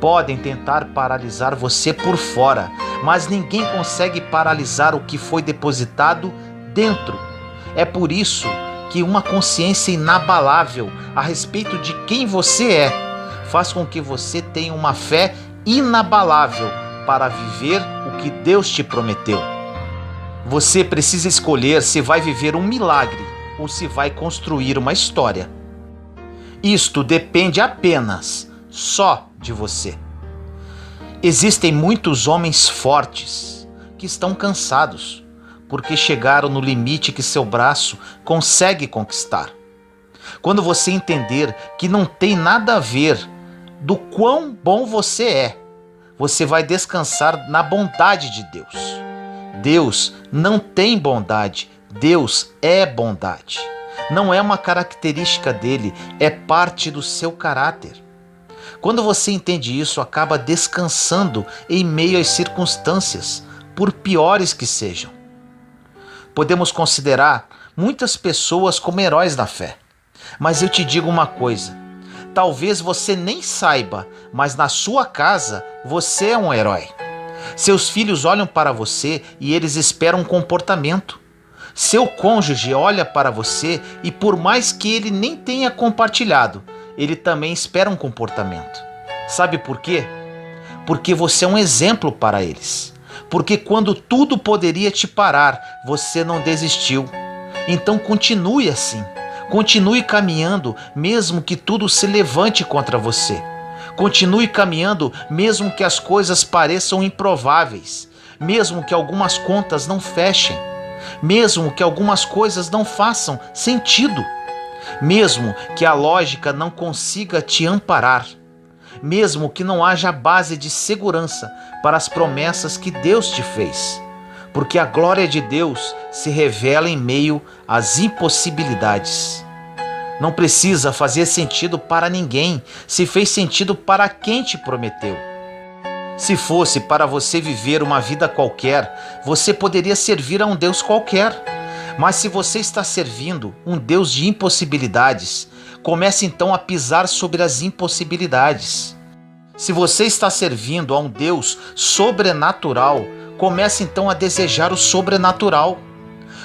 Podem tentar paralisar você por fora, mas ninguém consegue paralisar o que foi depositado dentro. É por isso que uma consciência inabalável a respeito de quem você é faz com que você tenha uma fé inabalável para viver o que Deus te prometeu. Você precisa escolher se vai viver um milagre ou se vai construir uma história. Isto depende apenas só de você. Existem muitos homens fortes que estão cansados porque chegaram no limite que seu braço consegue conquistar. Quando você entender que não tem nada a ver do quão bom você é, você vai descansar na bondade de Deus. Deus não tem bondade, Deus é bondade. Não é uma característica dele, é parte do seu caráter. Quando você entende isso, acaba descansando em meio às circunstâncias, por piores que sejam. Podemos considerar muitas pessoas como heróis da fé, mas eu te digo uma coisa, talvez você nem saiba, mas na sua casa você é um herói. Seus filhos olham para você e eles esperam um comportamento. Seu cônjuge olha para você e por mais que ele nem tenha compartilhado, ele também espera um comportamento. Sabe por quê? Porque você é um exemplo para eles. Porque quando tudo poderia te parar, você não desistiu. Então continue assim. Continue caminhando, mesmo que tudo se levante contra você. Continue caminhando, mesmo que as coisas pareçam improváveis. Mesmo que algumas contas não fechem. Mesmo que algumas coisas não façam sentido. Mesmo que a lógica não consiga te amparar. Mesmo que não haja base de segurança para as promessas que Deus te fez. Porque a glória de Deus se revela em meio às impossibilidades. Não precisa fazer sentido para ninguém, se fez sentido para quem te prometeu. Se fosse para você viver uma vida qualquer, você poderia servir a um Deus qualquer. Mas se você está servindo um Deus de impossibilidades, comece então a pisar sobre as impossibilidades. Se você está servindo a um Deus sobrenatural, comece então a desejar o sobrenatural.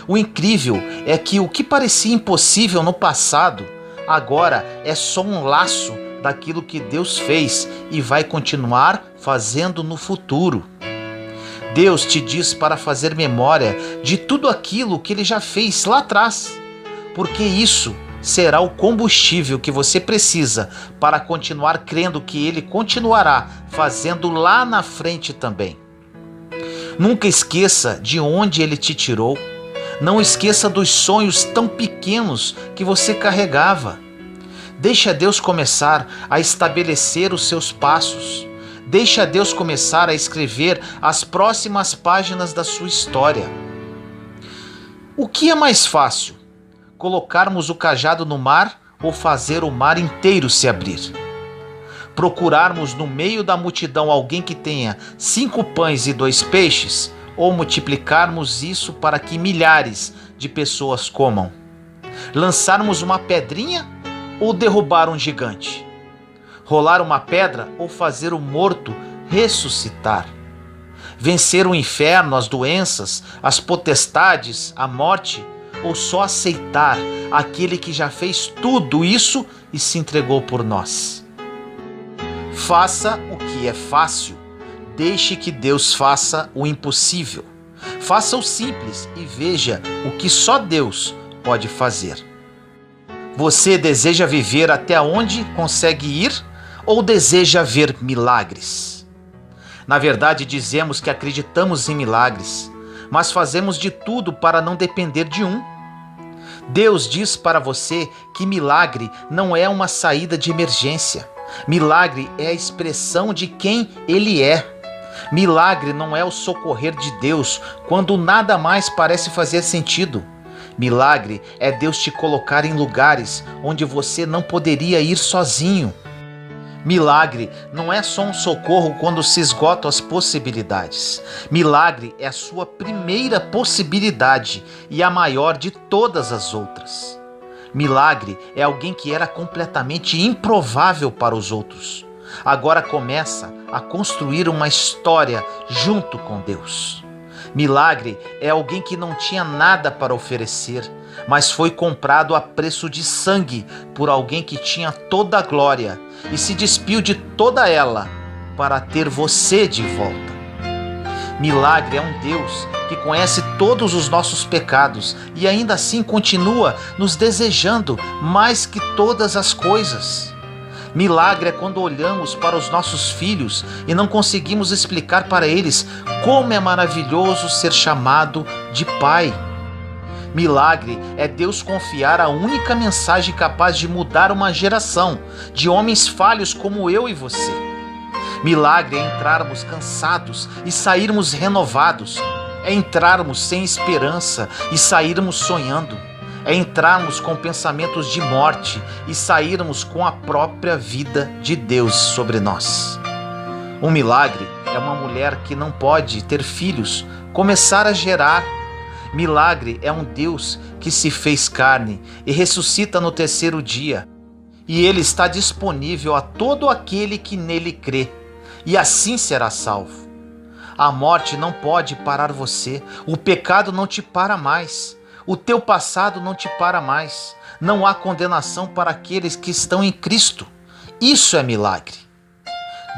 O incrível é que o que parecia impossível no passado, agora é só um laço daquilo que Deus fez e vai continuar fazendo no futuro. Deus te diz para fazer memória de tudo aquilo que Ele já fez lá atrás, porque isso será o combustível que você precisa para continuar crendo que Ele continuará fazendo lá na frente também. Nunca esqueça de onde Ele te tirou. Não esqueça dos sonhos tão pequenos que você carregava. Deixa Deus começar a estabelecer os seus passos. Deixa Deus começar a escrever as próximas páginas da sua história. O que é mais fácil? Colocarmos o cajado no mar ou fazer o mar inteiro se abrir? Procurarmos no meio da multidão alguém que tenha 5 pães e 2 peixes? Ou multiplicarmos isso para que milhares de pessoas comam? Lançarmos uma pedrinha ou derrubar um gigante? Rolar uma pedra ou fazer o morto ressuscitar? Vencer o inferno, as doenças, as potestades, a morte, ou só aceitar aquele que já fez tudo isso e se entregou por nós. Faça o que é fácil. Deixe que Deus faça o impossível. Faça o simples e veja o que só Deus pode fazer. Você deseja viver até onde consegue ir ou deseja ver milagres? Na verdade, dizemos que acreditamos em milagres, mas fazemos de tudo para não depender de um. Deus diz para você que milagre não é uma saída de emergência. Milagre é a expressão de quem Ele é. Milagre não é o socorrer de Deus quando nada mais parece fazer sentido. Milagre é Deus te colocar em lugares onde você não poderia ir sozinho. Milagre não é só um socorro quando se esgotam as possibilidades. Milagre é a sua primeira possibilidade e a maior de todas as outras. Milagre é alguém que era completamente improvável para os outros. Agora começa a construir uma história junto com Deus. Milagre é alguém que não tinha nada para oferecer, mas foi comprado a preço de sangue por alguém que tinha toda a glória e se despiu de toda ela para ter você de volta. Milagre é um Deus que conhece todos os nossos pecados e ainda assim continua nos desejando mais que todas as coisas. Milagre é quando olhamos para os nossos filhos e não conseguimos explicar para eles como é maravilhoso ser chamado de pai. Milagre é Deus confiar a única mensagem capaz de mudar uma geração de homens falhos como eu e você. Milagre é entrarmos cansados e sairmos renovados. É entrarmos sem esperança e sairmos sonhando. É entrarmos com pensamentos de morte e sairmos com a própria vida de Deus sobre nós. Um milagre é uma mulher que não pode ter filhos começar a gerar. Milagre é um Deus que se fez carne e ressuscita no terceiro dia. E Ele está disponível a todo aquele que nele crê, e assim será salvo. A morte não pode parar você, o pecado não te para mais. O teu passado não te para mais. Não há condenação para aqueles que estão em Cristo. Isso é milagre.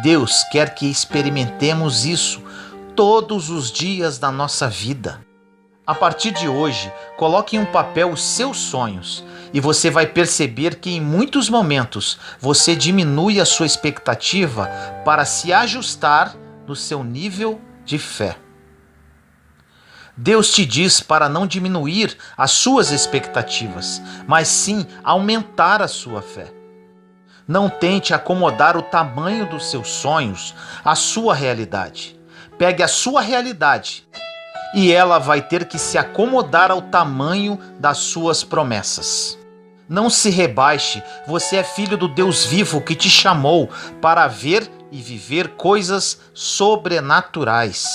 Deus quer que experimentemos isso todos os dias da nossa vida. A partir de hoje, coloque em um papel os seus sonhos e você vai perceber que em muitos momentos você diminui a sua expectativa para se ajustar no seu nível de fé. Deus te diz para não diminuir as suas expectativas, mas sim aumentar a sua fé. Não tente acomodar o tamanho dos seus sonhos à sua realidade. Pegue a sua realidade e ela vai ter que se acomodar ao tamanho das suas promessas. Não se rebaixe, você é filho do Deus vivo que te chamou para ver e viver coisas sobrenaturais.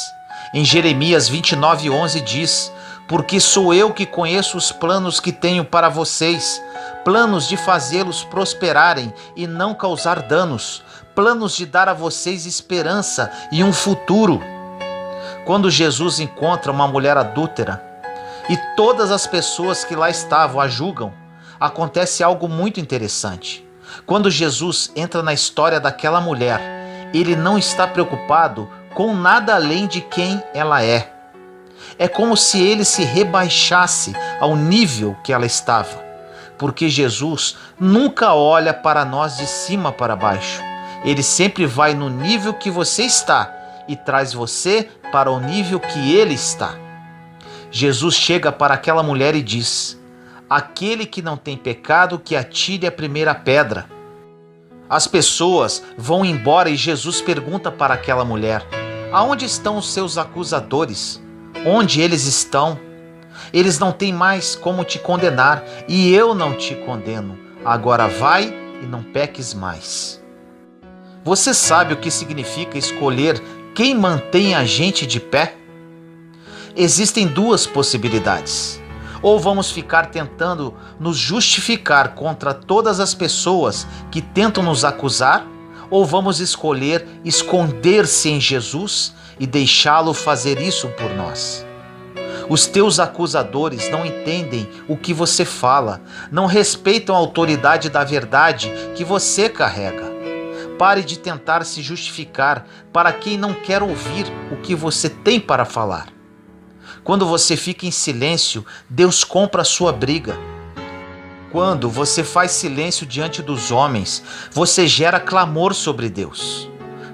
Em Jeremias 29:11 diz: porque sou eu que conheço os planos que tenho para vocês, planos de fazê-los prosperarem e não causar danos, planos de dar a vocês esperança e um futuro. Quando Jesus encontra uma mulher adúltera e todas as pessoas que lá estavam a julgam, acontece algo muito interessante. Quando Jesus entra na história daquela mulher, ele não está preocupado com nada além de quem ela é. É como se ele se rebaixasse ao nível que ela estava, porque Jesus nunca olha para nós de cima para baixo. Ele sempre vai no nível que você está e traz você para o nível que ele está. Jesus chega para aquela mulher e diz: aquele que não tem pecado, que atire a primeira pedra. As pessoas vão embora e Jesus pergunta para aquela mulher: aonde estão os seus acusadores? Onde eles estão? Eles não têm mais como te condenar e eu não te condeno. Agora vai e não peques mais. Você sabe o que significa escolher quem mantém a gente de pé? Existem duas possibilidades. Ou vamos ficar tentando nos justificar contra todas as pessoas que tentam nos acusar, ou vamos escolher esconder-se em Jesus e deixá-lo fazer isso por nós. Os teus acusadores não entendem o que você fala, não respeitam a autoridade da verdade que você carrega. Pare de tentar se justificar para quem não quer ouvir o que você tem para falar. Quando você fica em silêncio, Deus compra a sua briga. Quando você faz silêncio diante dos homens, você gera clamor sobre Deus.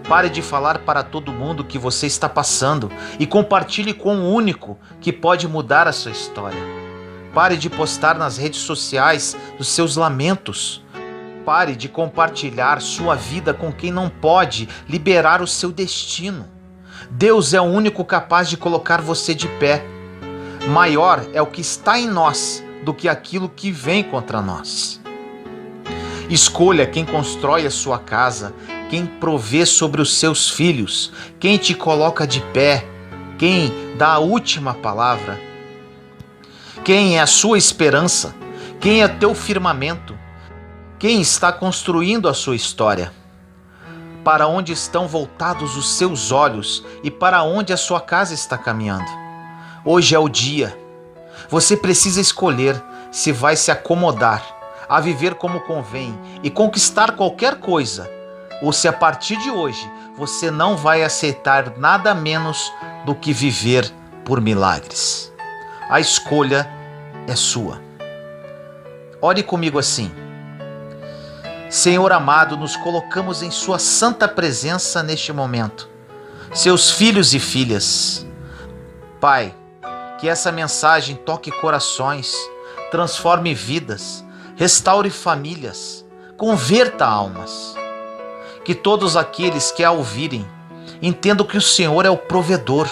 Pare de falar para todo mundo o que você está passando e compartilhe com o único que pode mudar a sua história. Pare de postar nas redes sociais os seus lamentos. Pare de compartilhar sua vida com quem não pode liberar o seu destino. Deus é o único capaz de colocar você de pé. Maior é o que está em nós do que aquilo que vem contra nós. Escolha quem constrói a sua casa, quem provê sobre os seus filhos, quem te coloca de pé, quem dá a última palavra, quem é a sua esperança, quem é teu firmamento, quem está construindo a sua história. Para onde estão voltados os seus olhos e para onde a sua casa está caminhando? Hoje é o dia. Você precisa escolher se vai se acomodar a viver como convém e conquistar qualquer coisa, ou se a partir de hoje você não vai aceitar nada menos do que viver por milagres. A escolha é sua. Ore comigo assim: Senhor amado, nos colocamos em sua santa presença neste momento, seus filhos e filhas. Pai, que essa mensagem toque corações, transforme vidas, restaure famílias, converta almas. Que todos aqueles que a ouvirem entendam que o Senhor é o provedor,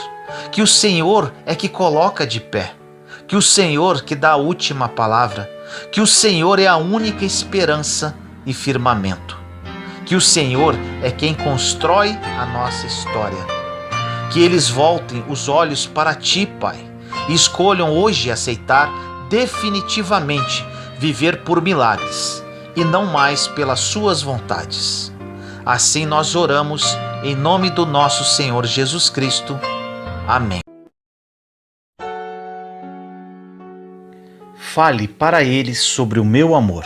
que o Senhor é que coloca de pé, que o Senhor que dá a última palavra, que o Senhor é a única esperança e firmamento, que o Senhor é quem constrói a nossa história. Que eles voltem os olhos para Ti, Pai, e escolham hoje aceitar definitivamente viver por milagres e não mais pelas suas vontades. Assim nós oramos em nome do nosso Senhor Jesus Cristo. Amém. Fale para eles sobre o meu amor.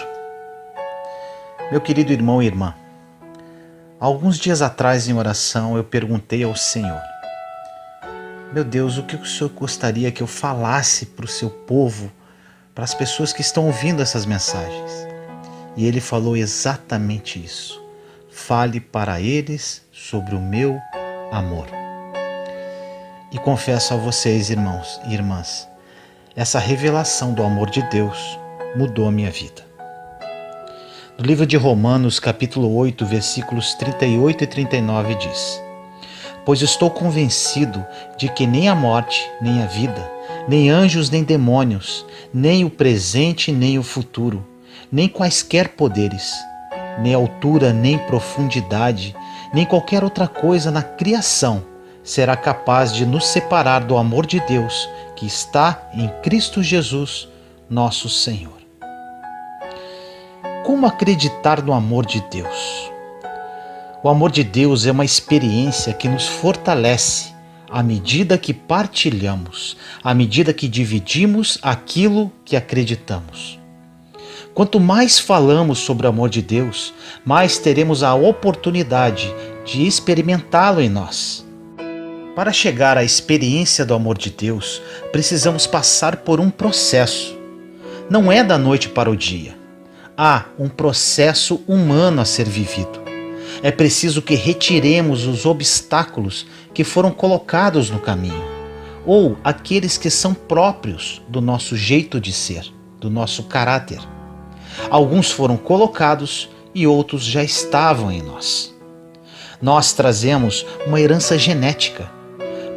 Meu querido irmão e irmã, alguns dias atrás em oração eu perguntei ao Senhor: meu Deus, o que o Senhor gostaria que eu falasse para o seu povo, para as pessoas que estão ouvindo essas mensagens? E Ele falou exatamente isso: fale para eles sobre o meu amor. E confesso a vocês, irmãos e irmãs, essa revelação do amor de Deus mudou a minha vida. No livro de Romanos, capítulo 8, versículos 38 e 39 diz: pois estou convencido de que nem a morte, nem a vida, nem anjos, nem demônios, nem o presente, nem o futuro, nem quaisquer poderes, nem altura, nem profundidade, nem qualquer outra coisa na criação será capaz de nos separar do amor de Deus que está em Cristo Jesus, nosso Senhor. Como acreditar no amor de Deus? O amor de Deus é uma experiência que nos fortalece à medida que partilhamos, à medida que dividimos aquilo que acreditamos. Quanto mais falamos sobre o amor de Deus, mais teremos a oportunidade de experimentá-lo em nós. Para chegar à experiência do amor de Deus, precisamos passar por um processo. Não é da noite para o dia. Há um processo humano a ser vivido. É preciso que retiremos os obstáculos que foram colocados no caminho, ou aqueles que são próprios do nosso jeito de ser, do nosso caráter. Alguns foram colocados e outros já estavam em nós. Nós trazemos uma herança genética.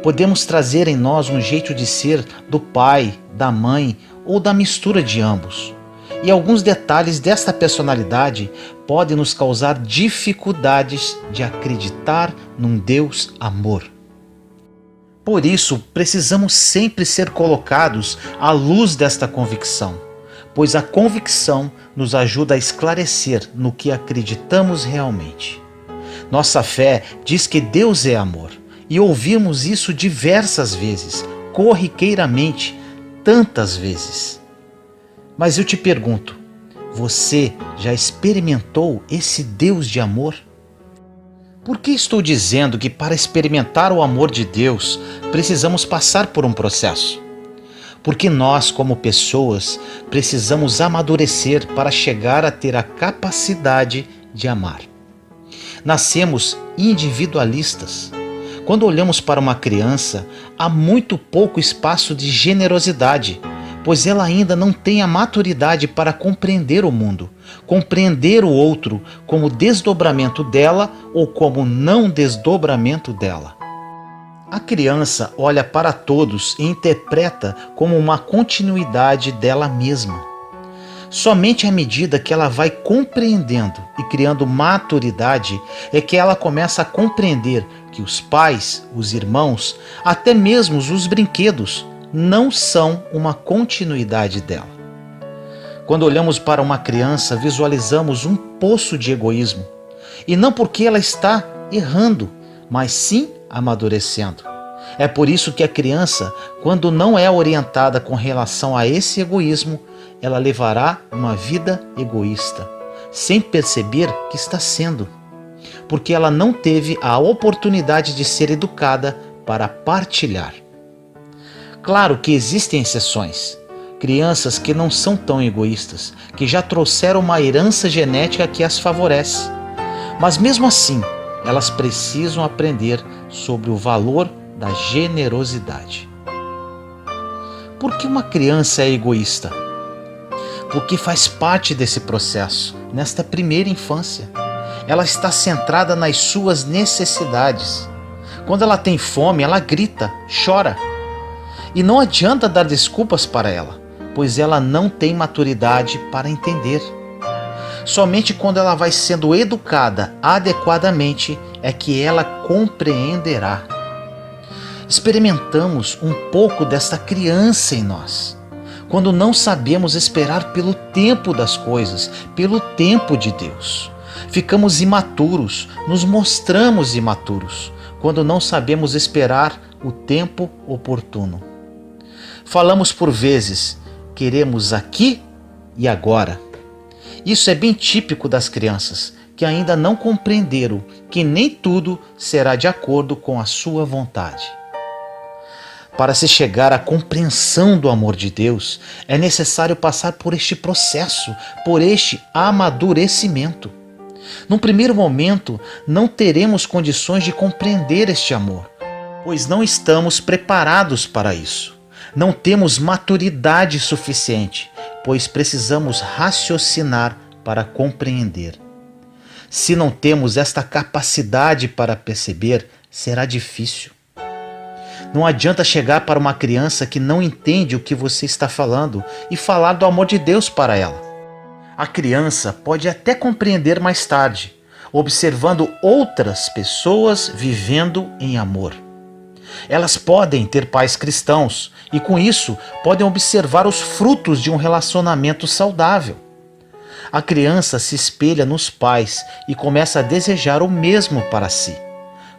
Podemos trazer em nós um jeito de ser do pai, da mãe ou da mistura de ambos. E alguns detalhes desta personalidade podem nos causar dificuldades de acreditar num Deus amor. Por isso, precisamos sempre ser colocados à luz desta convicção, pois a convicção nos ajuda a esclarecer no que acreditamos realmente. Nossa fé diz que Deus é amor, e ouvimos isso diversas vezes, corriqueiramente tantas vezes. Mas eu te pergunto, você já experimentou esse Deus de amor? Por que estou dizendo que para experimentar o amor de Deus precisamos passar por um processo? Porque nós, como pessoas, precisamos amadurecer para chegar a ter a capacidade de amar. Nascemos individualistas. Quando olhamos para uma criança, há muito pouco espaço de generosidade, pois ela ainda não tem a maturidade para compreender o mundo, compreender o outro como desdobramento dela ou como não desdobramento dela. A criança olha para todos e interpreta como uma continuidade dela mesma. Somente à medida que ela vai compreendendo e criando maturidade é que ela começa a compreender que os pais, os irmãos, até mesmo os brinquedos não são uma continuidade dela. Quando olhamos para uma criança, visualizamos um poço de egoísmo, e não porque ela está errando, mas sim amadurecendo. É por isso que a criança, quando não é orientada com relação a esse egoísmo, ela levará uma vida egoísta, sem perceber que está sendo, porque ela não teve a oportunidade de ser educada para partilhar. Claro que existem exceções, crianças que não são tão egoístas, que já trouxeram uma herança genética que as favorece, mas mesmo assim, elas precisam aprender sobre o valor da generosidade. Por que uma criança é egoísta? Porque faz parte desse processo, nesta primeira infância. Ela está centrada nas suas necessidades. Quando ela tem fome, ela grita, chora. E não adianta dar desculpas para ela, pois ela não tem maturidade para entender. Somente quando ela vai sendo educada adequadamente é que ela compreenderá. Experimentamos um pouco desta criança em nós, quando não sabemos esperar pelo tempo das coisas, pelo tempo de Deus. Ficamos imaturos, nos mostramos imaturos, quando não sabemos esperar o tempo oportuno. Falamos por vezes, queremos aqui e agora. Isso é bem típico das crianças, que ainda não compreenderam que nem tudo será de acordo com a sua vontade. Para se chegar à compreensão do amor de Deus, é necessário passar por este processo, por este amadurecimento. Num primeiro momento, não teremos condições de compreender este amor, pois não estamos preparados para isso. Não temos maturidade suficiente, pois precisamos raciocinar para compreender. Se não temos esta capacidade para perceber, será difícil. Não adianta chegar para uma criança que não entende o que você está falando e falar do amor de Deus para ela. A criança pode até compreender mais tarde, observando outras pessoas vivendo em amor. Elas podem ter pais cristãos e, com isso, podem observar os frutos de um relacionamento saudável. A criança se espelha nos pais e começa a desejar o mesmo para si.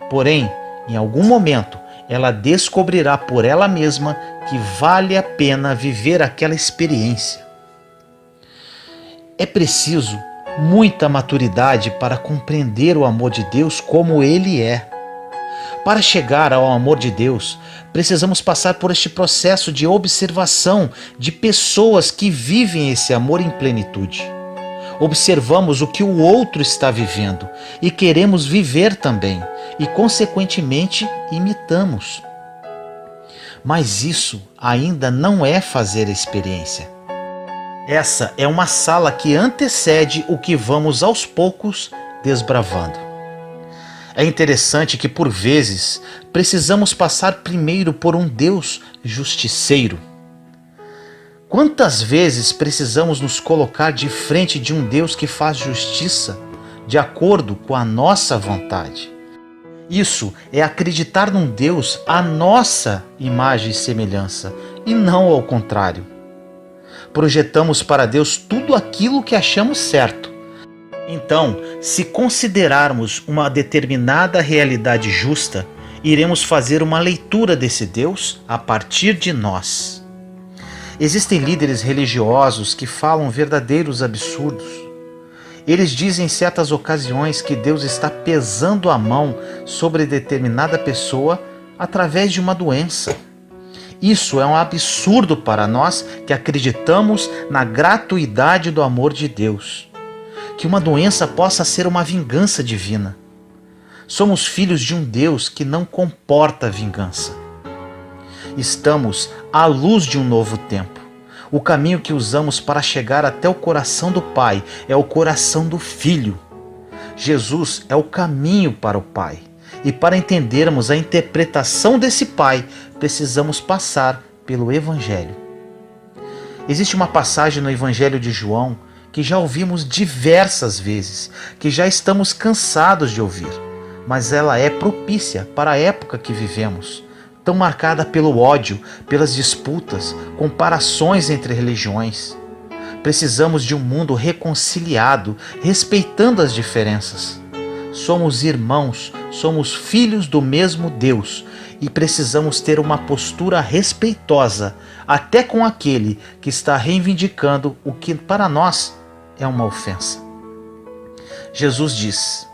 Porém, em algum momento, ela descobrirá por ela mesma que vale a pena viver aquela experiência. É preciso muita maturidade para compreender o amor de Deus como ele é. Para chegar ao amor de Deus, precisamos passar por este processo de observação de pessoas que vivem esse amor em plenitude. Observamos o que o outro está vivendo e queremos viver também, e consequentemente imitamos. Mas isso ainda não é fazer a experiência. Essa é uma sala que antecede o que vamos aos poucos desbravando. É interessante que, por vezes, precisamos passar primeiro por um Deus justiceiro. Quantas vezes precisamos nos colocar de frente de um Deus que faz justiça de acordo com a nossa vontade? Isso é acreditar num Deus à nossa imagem e semelhança, e não ao contrário. Projetamos para Deus tudo aquilo que achamos certo. Então, se considerarmos uma determinada realidade justa, iremos fazer uma leitura desse Deus a partir de nós. Existem líderes religiosos que falam verdadeiros absurdos. Eles dizem em certas ocasiões que Deus está pesando a mão sobre determinada pessoa através de uma doença. Isso é um absurdo para nós que acreditamos na gratuidade do amor de Deus. Que uma doença possa ser uma vingança divina. Somos filhos de um Deus que não comporta vingança. Estamos à luz de um novo tempo. O caminho que usamos para chegar até o coração do Pai é o coração do Filho. Jesus é o caminho para o Pai. E para entendermos a interpretação desse Pai, precisamos passar pelo Evangelho. Existe uma passagem no Evangelho de João que já ouvimos diversas vezes, que já estamos cansados de ouvir, mas ela é propícia para a época que vivemos, tão marcada pelo ódio, pelas disputas, comparações entre religiões. Precisamos de um mundo reconciliado, respeitando as diferenças. Somos irmãos, somos filhos do mesmo Deus e precisamos ter uma postura respeitosa até com aquele que está reivindicando o que para nós é uma ofensa. Jesus diz: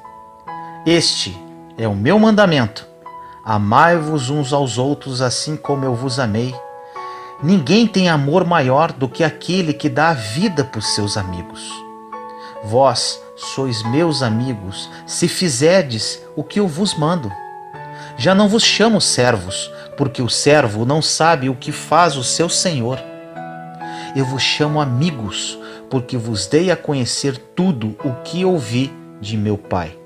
"Este é o meu mandamento, amai-vos uns aos outros assim como eu vos amei. Ninguém tem amor maior do que aquele que dá a vida por seus amigos. Vós sois meus amigos, se fizerdes o que eu vos mando. Já não vos chamo servos, porque o servo não sabe o que faz o seu senhor. Eu vos chamo amigos, porque vos dei a conhecer tudo o que ouvi de meu Pai.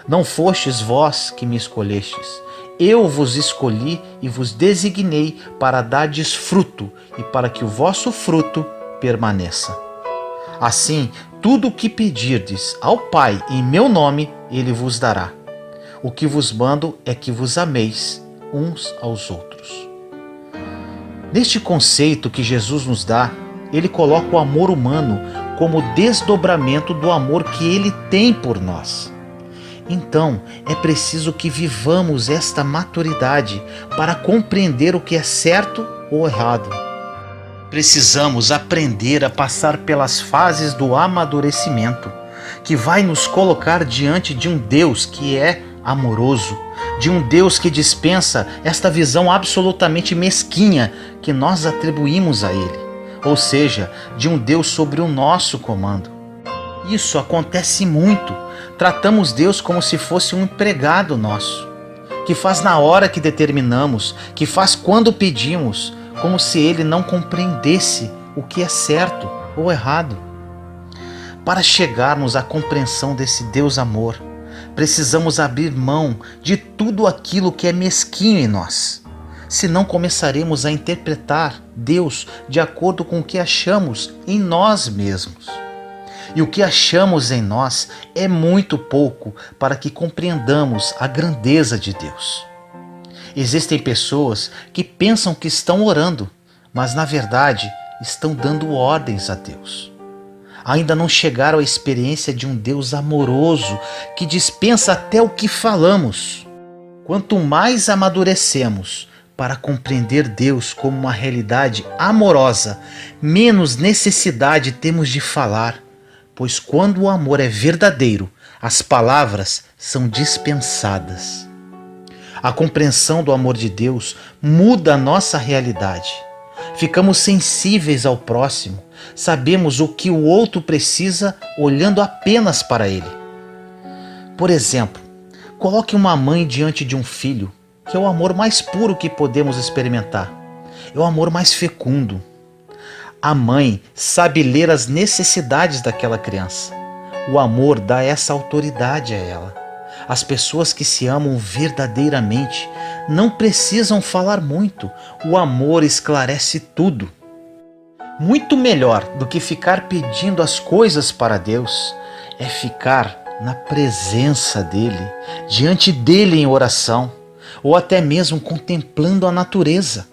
Não fostes vós que me escolhestes, eu vos escolhi e vos designei para dardes fruto e para que o vosso fruto permaneça. Assim, tudo o que pedirdes ao Pai em meu nome, Ele vos dará. O que vos mando é que vos ameis uns aos outros." Neste conceito que Jesus nos dá, Ele coloca o amor humano como desdobramento do amor que Ele tem por nós. Então, é preciso que vivamos esta maturidade para compreender o que é certo ou errado. Precisamos aprender a passar pelas fases do amadurecimento, que vai nos colocar diante de um Deus que é amoroso, de um Deus que dispensa esta visão absolutamente mesquinha que nós atribuímos a Ele, ou seja, de um Deus sobre o nosso comando. Isso acontece muito. Tratamos Deus como se fosse um empregado nosso, que faz na hora que determinamos, que faz quando pedimos, como se Ele não compreendesse o que é certo ou errado. Para chegarmos à compreensão desse Deus amor, precisamos abrir mão de tudo aquilo que é mesquinho em nós. Senão começaremos a interpretar Deus de acordo com o que achamos em nós mesmos. E o que achamos em nós é muito pouco para que compreendamos a grandeza de Deus. Existem pessoas que pensam que estão orando, mas na verdade estão dando ordens a Deus. Ainda não chegaram à experiência de um Deus amoroso que dispensa até o que falamos. Quanto mais amadurecemos para compreender Deus como uma realidade amorosa, menos necessidade temos de falar, pois quando o amor é verdadeiro, as palavras são dispensadas. A compreensão do amor de Deus muda a nossa realidade. Ficamos sensíveis ao próximo, sabemos o que o outro precisa olhando apenas para ele. Por exemplo, coloque uma mãe diante de um filho, que é o amor mais puro que podemos experimentar. É o amor mais fecundo. A mãe sabe ler as necessidades daquela criança. O amor dá essa autoridade a ela. As pessoas que se amam verdadeiramente não precisam falar muito. O amor esclarece tudo. Muito melhor do que ficar pedindo as coisas para Deus é ficar na presença dEle, diante dEle em oração, ou até mesmo contemplando a natureza.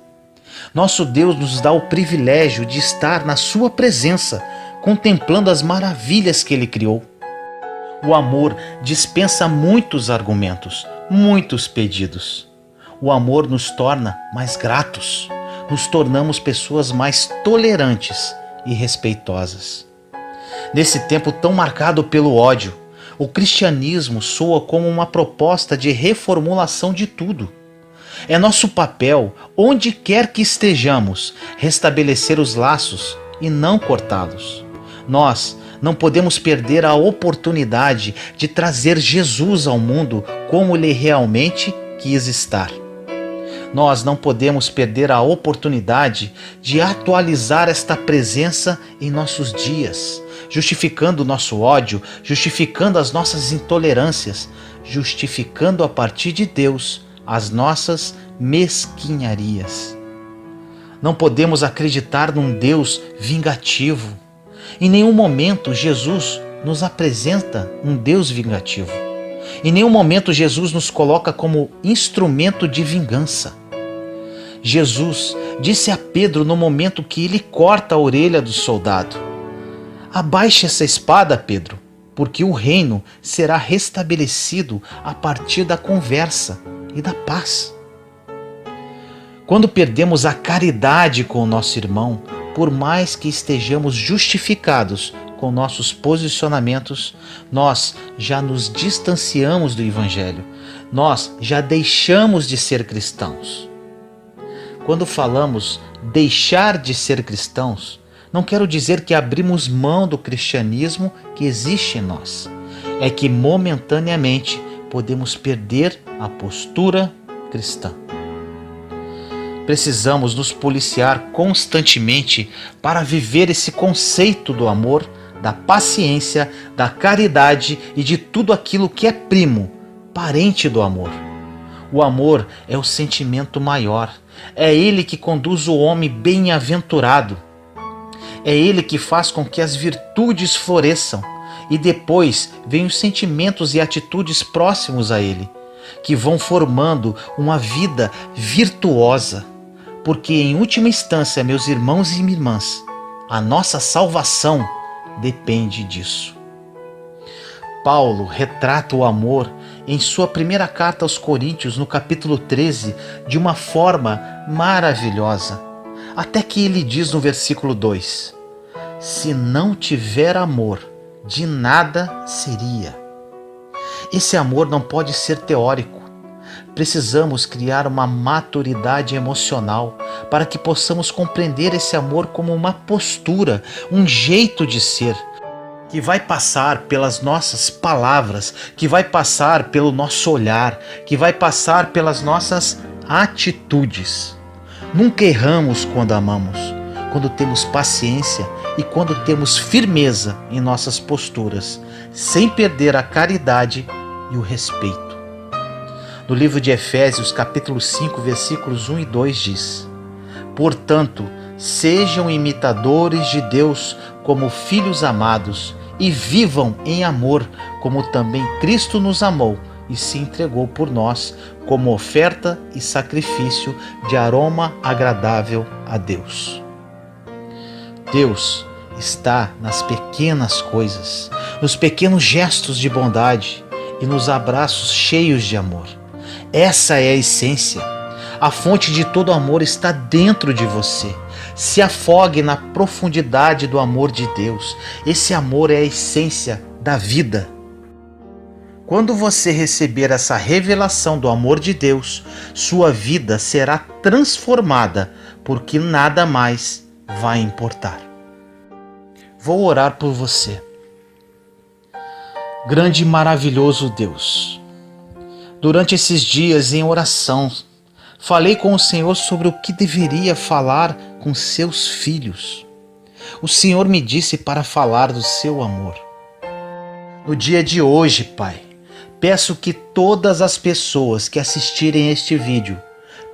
Nosso Deus nos dá o privilégio de estar na sua presença, contemplando as maravilhas que Ele criou. O amor dispensa muitos argumentos, muitos pedidos. O amor nos torna mais gratos, nos tornamos pessoas mais tolerantes e respeitosas. Nesse tempo tão marcado pelo ódio, o cristianismo soa como uma proposta de reformulação de tudo. É nosso papel, onde quer que estejamos, restabelecer os laços e não cortá-los. Nós não podemos perder a oportunidade de trazer Jesus ao mundo como ele realmente quis estar. Nós não podemos perder a oportunidade de atualizar esta presença em nossos dias, justificando o nosso ódio, justificando as nossas intolerâncias, justificando a partir de Deus as nossas mesquinharias. Não podemos acreditar num Deus vingativo. Em nenhum momento Jesus nos apresenta um Deus vingativo. Em nenhum momento Jesus nos coloca como instrumento de vingança. Jesus disse a Pedro no momento que ele corta a orelha do soldado: abaixe essa espada, Pedro, porque o reino será restabelecido a partir da conversa e da paz. Quando perdemos a caridade com o nosso irmão, por mais que estejamos justificados com nossos posicionamentos, nós já nos distanciamos do Evangelho, nós já deixamos de ser cristãos. Quando falamos deixar de ser cristãos, não quero dizer que abrimos mão do cristianismo que existe em nós. É que momentaneamente podemos perder a postura cristã. Precisamos nos policiar constantemente para viver esse conceito do amor, da paciência, da caridade e de tudo aquilo que é primo, parente do amor. O amor é o sentimento maior. É ele que conduz o homem bem-aventurado. É ele que faz com que as virtudes floresçam e depois vêm os sentimentos e atitudes próximos a ele, que vão formando uma vida virtuosa. Porque em última instância, meus irmãos e minhas irmãs, a nossa salvação depende disso. Paulo retrata o amor em sua primeira carta aos Coríntios, no capítulo 13, de uma forma maravilhosa. Até que ele diz no versículo 2: se não tiver amor, de nada seria. Esse amor não pode ser teórico. Precisamos criar uma maturidade emocional para que possamos compreender esse amor como uma postura, um jeito de ser, que vai passar pelas nossas palavras, que vai passar pelo nosso olhar, que vai passar pelas nossas atitudes. Nunca erramos quando amamos, quando temos paciência e quando temos firmeza em nossas posturas, sem perder a caridade e o respeito. No livro de Efésios, capítulo 5, versículos 1 e 2 diz: portanto, sejam imitadores de Deus como filhos amados e vivam em amor, como também Cristo nos amou e se entregou por nós como oferta e sacrifício de aroma agradável a Deus. Deus está nas pequenas coisas, nos pequenos gestos de bondade e nos abraços cheios de amor. Essa é a essência. A fonte de todo amor está dentro de você. Se afogue na profundidade do amor de Deus. Esse amor é a essência da vida. Quando você receber essa revelação do amor de Deus, sua vida será transformada, porque nada mais vai importar. Vou orar por você. Grande e maravilhoso Deus, durante esses dias em oração, falei com o Senhor sobre o que deveria falar com seus filhos. O Senhor me disse para falar do seu amor. No dia de hoje, Pai, peço que todas as pessoas que assistirem este vídeo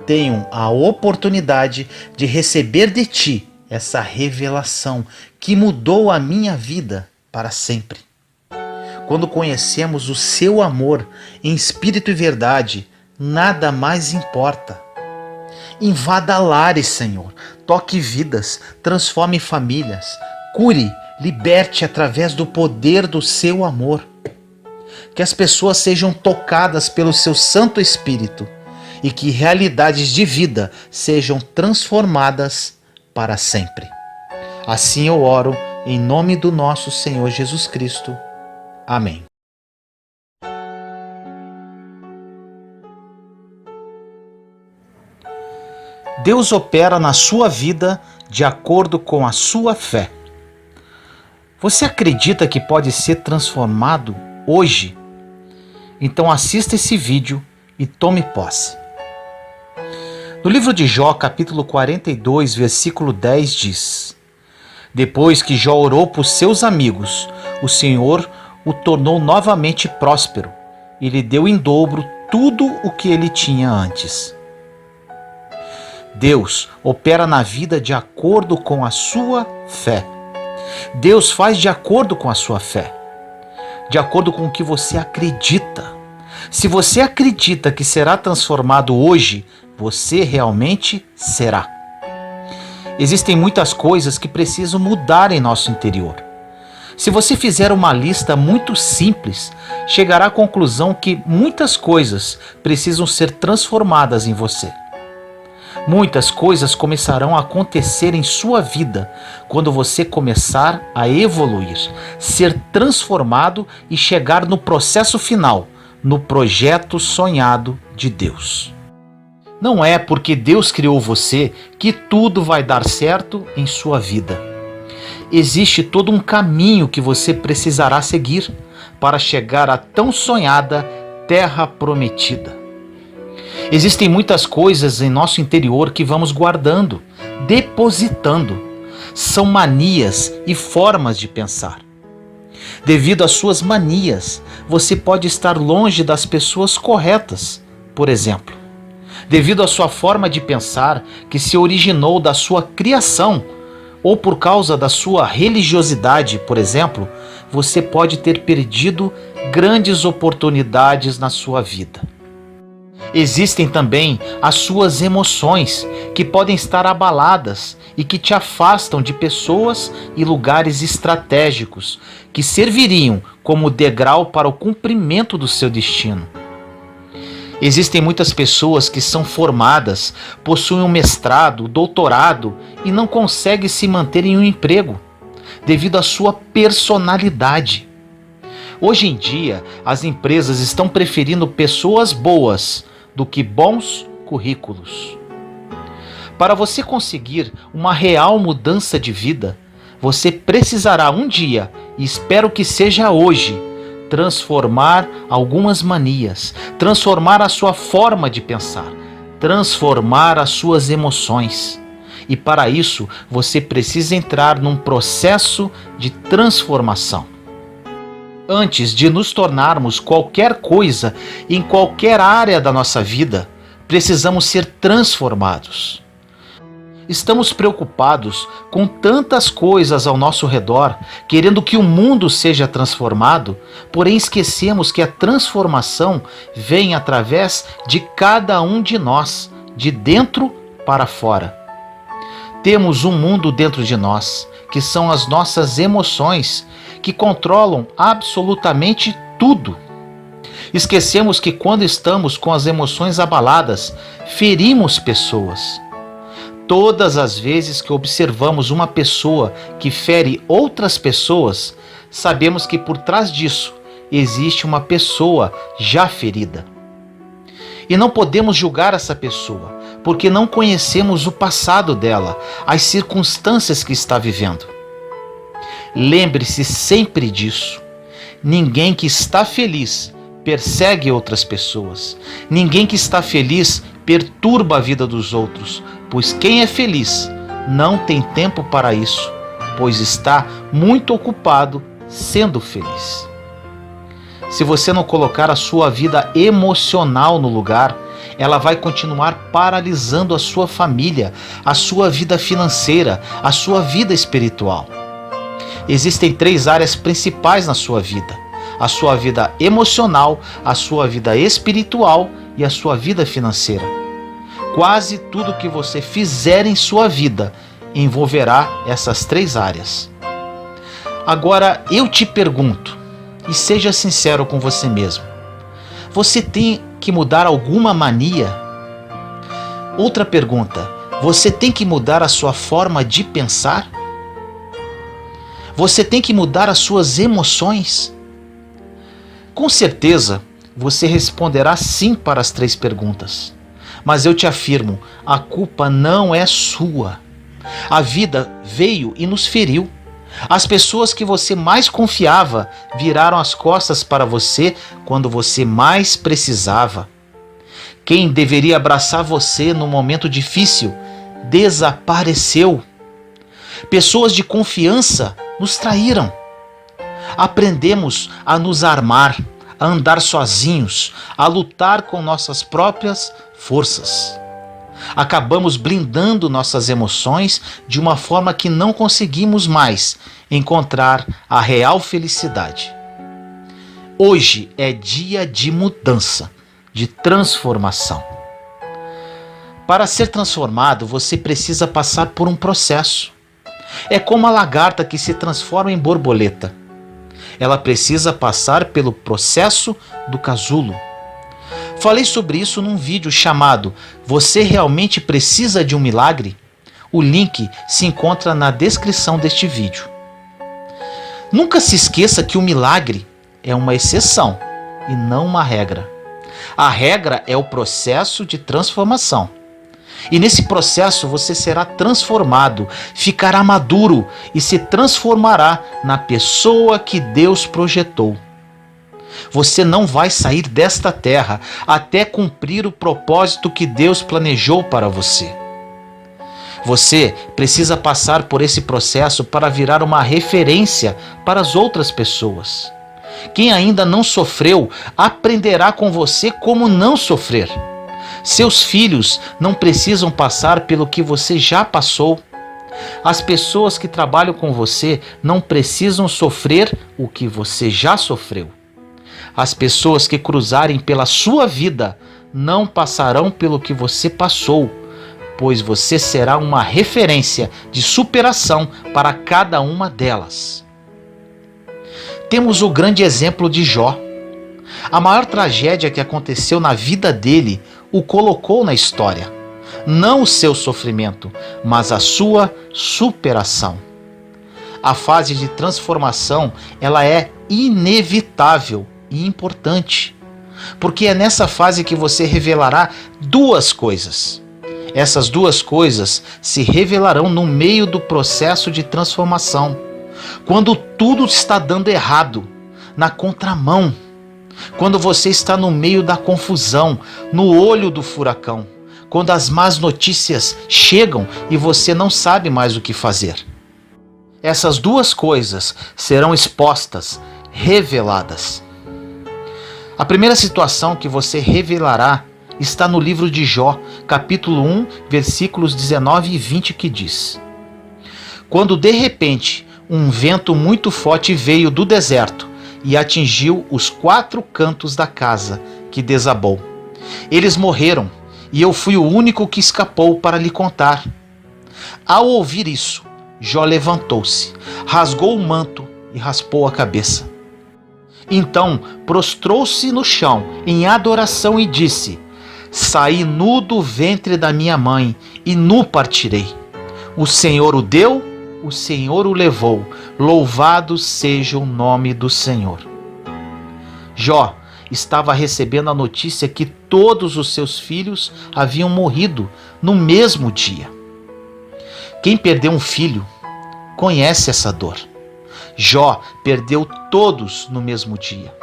tenham a oportunidade de receber de Ti essa revelação que mudou a minha vida para sempre. Quando conhecemos o seu amor em espírito e verdade, nada mais importa. Invada lares, Senhor, toque vidas, transforme famílias, cure, liberte através do poder do seu amor. que as pessoas sejam tocadas pelo seu Santo Espírito e que realidades de vida sejam transformadas para sempre. Assim eu oro em nome do nosso Senhor Jesus Cristo. Amém. Deus opera na sua vida de acordo com a sua fé. Você acredita que pode ser transformado hoje? Então assista esse vídeo e tome posse. No livro de Jó, capítulo 42, versículo 10 diz: Depois que Jó orou por seus amigos, o Senhor o tornou novamente próspero e lhe deu em dobro tudo o que ele tinha antes. Deus opera na vida de acordo com a sua fé. Deus faz de acordo com a sua fé, de acordo com o que você acredita. Se você acredita que será transformado hoje, você realmente será. Existem muitas coisas que precisam mudar em nosso interior. Se você fizer uma lista muito simples, chegará à conclusão que muitas coisas precisam ser transformadas em você. Muitas coisas começarão a acontecer em sua vida quando você começar a evoluir, ser transformado e chegar no processo final, no projeto sonhado de Deus. Não é porque Deus criou você que tudo vai dar certo em sua vida. Existe todo um caminho que você precisará seguir para chegar à tão sonhada terra prometida. Existem muitas coisas em nosso interior que vamos guardando, depositando. São manias e formas de pensar. Devido às suas manias, você pode estar longe das pessoas corretas, por exemplo. Devido à sua forma de pensar, que se originou da sua criação, ou por causa da sua religiosidade, por exemplo, você pode ter perdido grandes oportunidades na sua vida. Existem também as suas emoções, que podem estar abaladas e que te afastam de pessoas e lugares estratégicos que serviriam como degrau para o cumprimento do seu destino. Existem muitas pessoas que são formadas, possuem um mestrado, doutorado e não conseguem se manter em um emprego devido à sua personalidade. Hoje em dia, as empresas estão preferindo pessoas boas do que bons currículos. Para você conseguir uma real mudança de vida, você precisará um dia, e espero que seja hoje, transformar algumas manias, transformar a sua forma de pensar, transformar as suas emoções. E para isso, você precisa entrar num processo de transformação. Antes de nos tornarmos qualquer coisa em qualquer área da nossa vida, precisamos ser transformados. Estamos preocupados com tantas coisas ao nosso redor, querendo que o mundo seja transformado, porém esquecemos que a transformação vem através de cada um de nós, de dentro para fora. Temos um mundo dentro de nós, que são as nossas emoções, que controlam absolutamente tudo. Esquecemos que quando estamos com as emoções abaladas, ferimos pessoas. Todas as vezes que observamos uma pessoa que fere outras pessoas, sabemos que por trás disso existe uma pessoa já ferida. E não podemos julgar essa pessoa, porque não conhecemos o passado dela, as circunstâncias que está vivendo. Lembre-se sempre disso. Ninguém que está feliz persegue outras pessoas. Ninguém que está feliz perturba a vida dos outros, pois quem é feliz não tem tempo para isso, pois está muito ocupado sendo feliz. Se você não colocar a sua vida emocional no lugar, ela vai continuar paralisando a sua família, a sua vida financeira, a sua vida espiritual. Existem 3 áreas principais na sua vida: a sua vida emocional, a sua vida espiritual e a sua vida financeira. Quase tudo que você fizer em sua vida envolverá essas 3 áreas. Agora eu te pergunto, e seja sincero com você mesmo. Você tem que mudar alguma mania? Outra pergunta: você tem que mudar a sua forma de pensar? Você tem que mudar as suas emoções? Com certeza, você responderá sim para as 3 perguntas. Mas eu te afirmo, a culpa não é sua. A vida veio e nos feriu. As pessoas que você mais confiava viraram as costas para você quando você mais precisava. Quem deveria abraçar você no momento difícil desapareceu. Pessoas de confiança nos traíram. Aprendemos a nos armar, a andar sozinhos, a lutar com nossas próprias forças. Acabamos blindando nossas emoções de uma forma que não conseguimos mais encontrar a real felicidade. Hoje é dia de mudança, de transformação. Para ser transformado, você precisa passar por um processo. É como a lagarta que se transforma em borboleta. Ela precisa passar pelo processo do casulo. Falei sobre isso num vídeo chamado Você Realmente Precisa de um Milagre? O link se encontra na descrição deste vídeo. Nunca se esqueça que o milagre é uma exceção e não uma regra. A regra é o processo de transformação. E nesse processo você será transformado, ficará maduro e se transformará na pessoa que Deus projetou. Você não vai sair desta terra até cumprir o propósito que Deus planejou para você. Você precisa passar por esse processo para virar uma referência para as outras pessoas. Quem ainda não sofreu, aprenderá com você como não sofrer. Seus filhos não precisam passar pelo que você já passou. As pessoas que trabalham com você não precisam sofrer o que você já sofreu. As pessoas que cruzarem pela sua vida não passarão pelo que você passou, pois você será uma referência de superação para cada uma delas. Temos o grande exemplo de Jó. A maior tragédia que aconteceu na vida dele o colocou na história. Não o seu sofrimento, mas a sua superação. A fase de transformação, ela é inevitável e importante, porque é nessa fase que você revelará 2 coisas. Essas 2 coisas se revelarão no meio do processo de transformação, quando tudo está dando errado, na contramão, quando você está no meio da confusão, no olho do furacão, quando as más notícias chegam e você não sabe mais o que fazer. Essas 2 coisas serão expostas, reveladas. A primeira situação que você revelará está no livro de Jó, capítulo 1, versículos 19 e 20, que diz: Quando de repente um vento muito forte veio do deserto e atingiu os 4 cantos da casa, que desabou. Eles morreram, e eu fui o único que escapou para lhe contar. Ao ouvir isso, Jó levantou-se, rasgou o manto e raspou a cabeça. Então prostrou-se no chão em adoração e disse: Saí nu do ventre da minha mãe e nu partirei. O Senhor o deu, o Senhor o levou. Louvado seja o nome do Senhor. Jó estava recebendo a notícia que todos os seus filhos haviam morrido no mesmo dia. Quem perdeu um filho conhece essa dor. Jó perdeu todos no mesmo dia.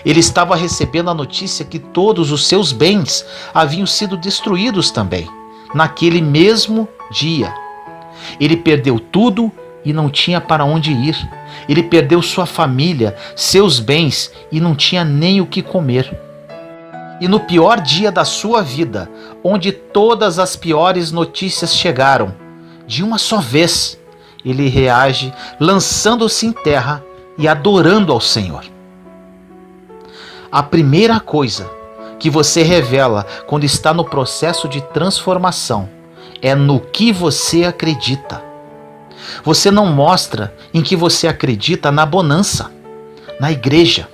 Ele estava recebendo a notícia que todos os seus bens haviam sido destruídos também, naquele mesmo dia. Ele perdeu tudo e não tinha para onde ir. Ele perdeu sua família, seus bens e não tinha nem o que comer. E no pior dia da sua vida, onde todas as piores notícias chegaram, de uma só vez, ele reage lançando-se em terra e adorando ao Senhor. A primeira coisa que você revela quando está no processo de transformação é no que você acredita. Você não mostra em que você acredita na bonança. na igreja.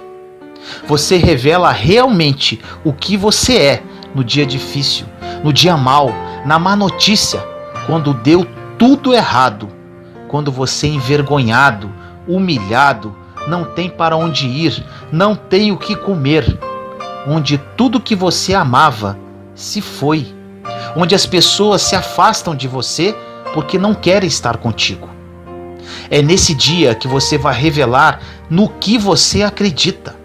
Você revela realmente o que você é no dia difícil, no dia mau, na má notícia, quando deu tudo errado, quando você é envergonhado, humilhado, não tem para onde ir, não tem o que comer, onde tudo que você amava se foi, onde as pessoas se afastam de você porque não querem estar contigo. É nesse dia que você vai revelar no que você acredita.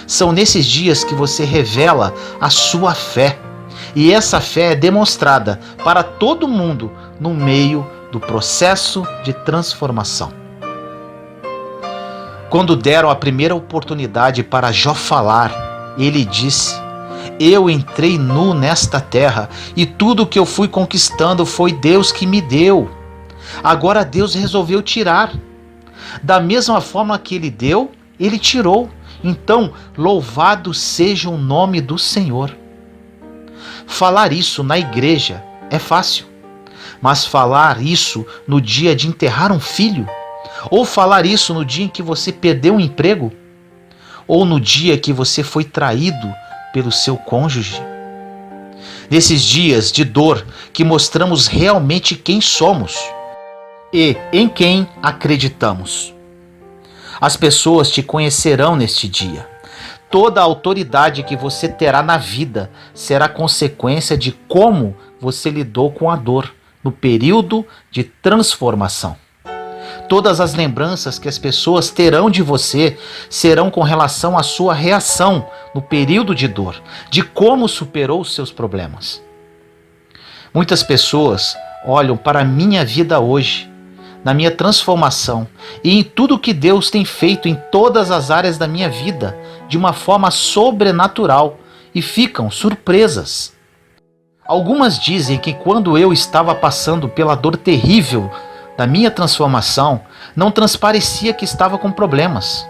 São nesses dias que você revela a sua fé. E essa fé é demonstrada para todo mundo no meio do processo de transformação. Quando deram a primeira oportunidade para Jó falar, ele disse: eu entrei nu nesta terra e tudo que eu fui conquistando foi Deus que me deu. Agora Deus resolveu tirar. Da mesma forma que ele deu, ele tirou. Então, louvado seja o nome do Senhor. Falar isso na igreja é fácil, mas falar isso no dia de enterrar um filho, ou falar isso no dia em que você perdeu um emprego, ou no dia que você foi traído pelo seu cônjuge. Nesses dias de dor que mostramos realmente quem somos e em quem acreditamos. As pessoas te conhecerão neste dia. Toda a autoridade que você terá na vida será consequência de como você lidou com a dor no período de transformação. Todas as lembranças que as pessoas terão de você serão com relação à sua reação no período de dor, de como superou os seus problemas. Muitas pessoas olham para a minha vida hoje, na minha transformação e em tudo que Deus tem feito em todas as áreas da minha vida de uma forma sobrenatural e ficam surpresas. Algumas dizem que quando eu estava passando pela dor terrível da minha transformação, não transparecia que estava com problemas.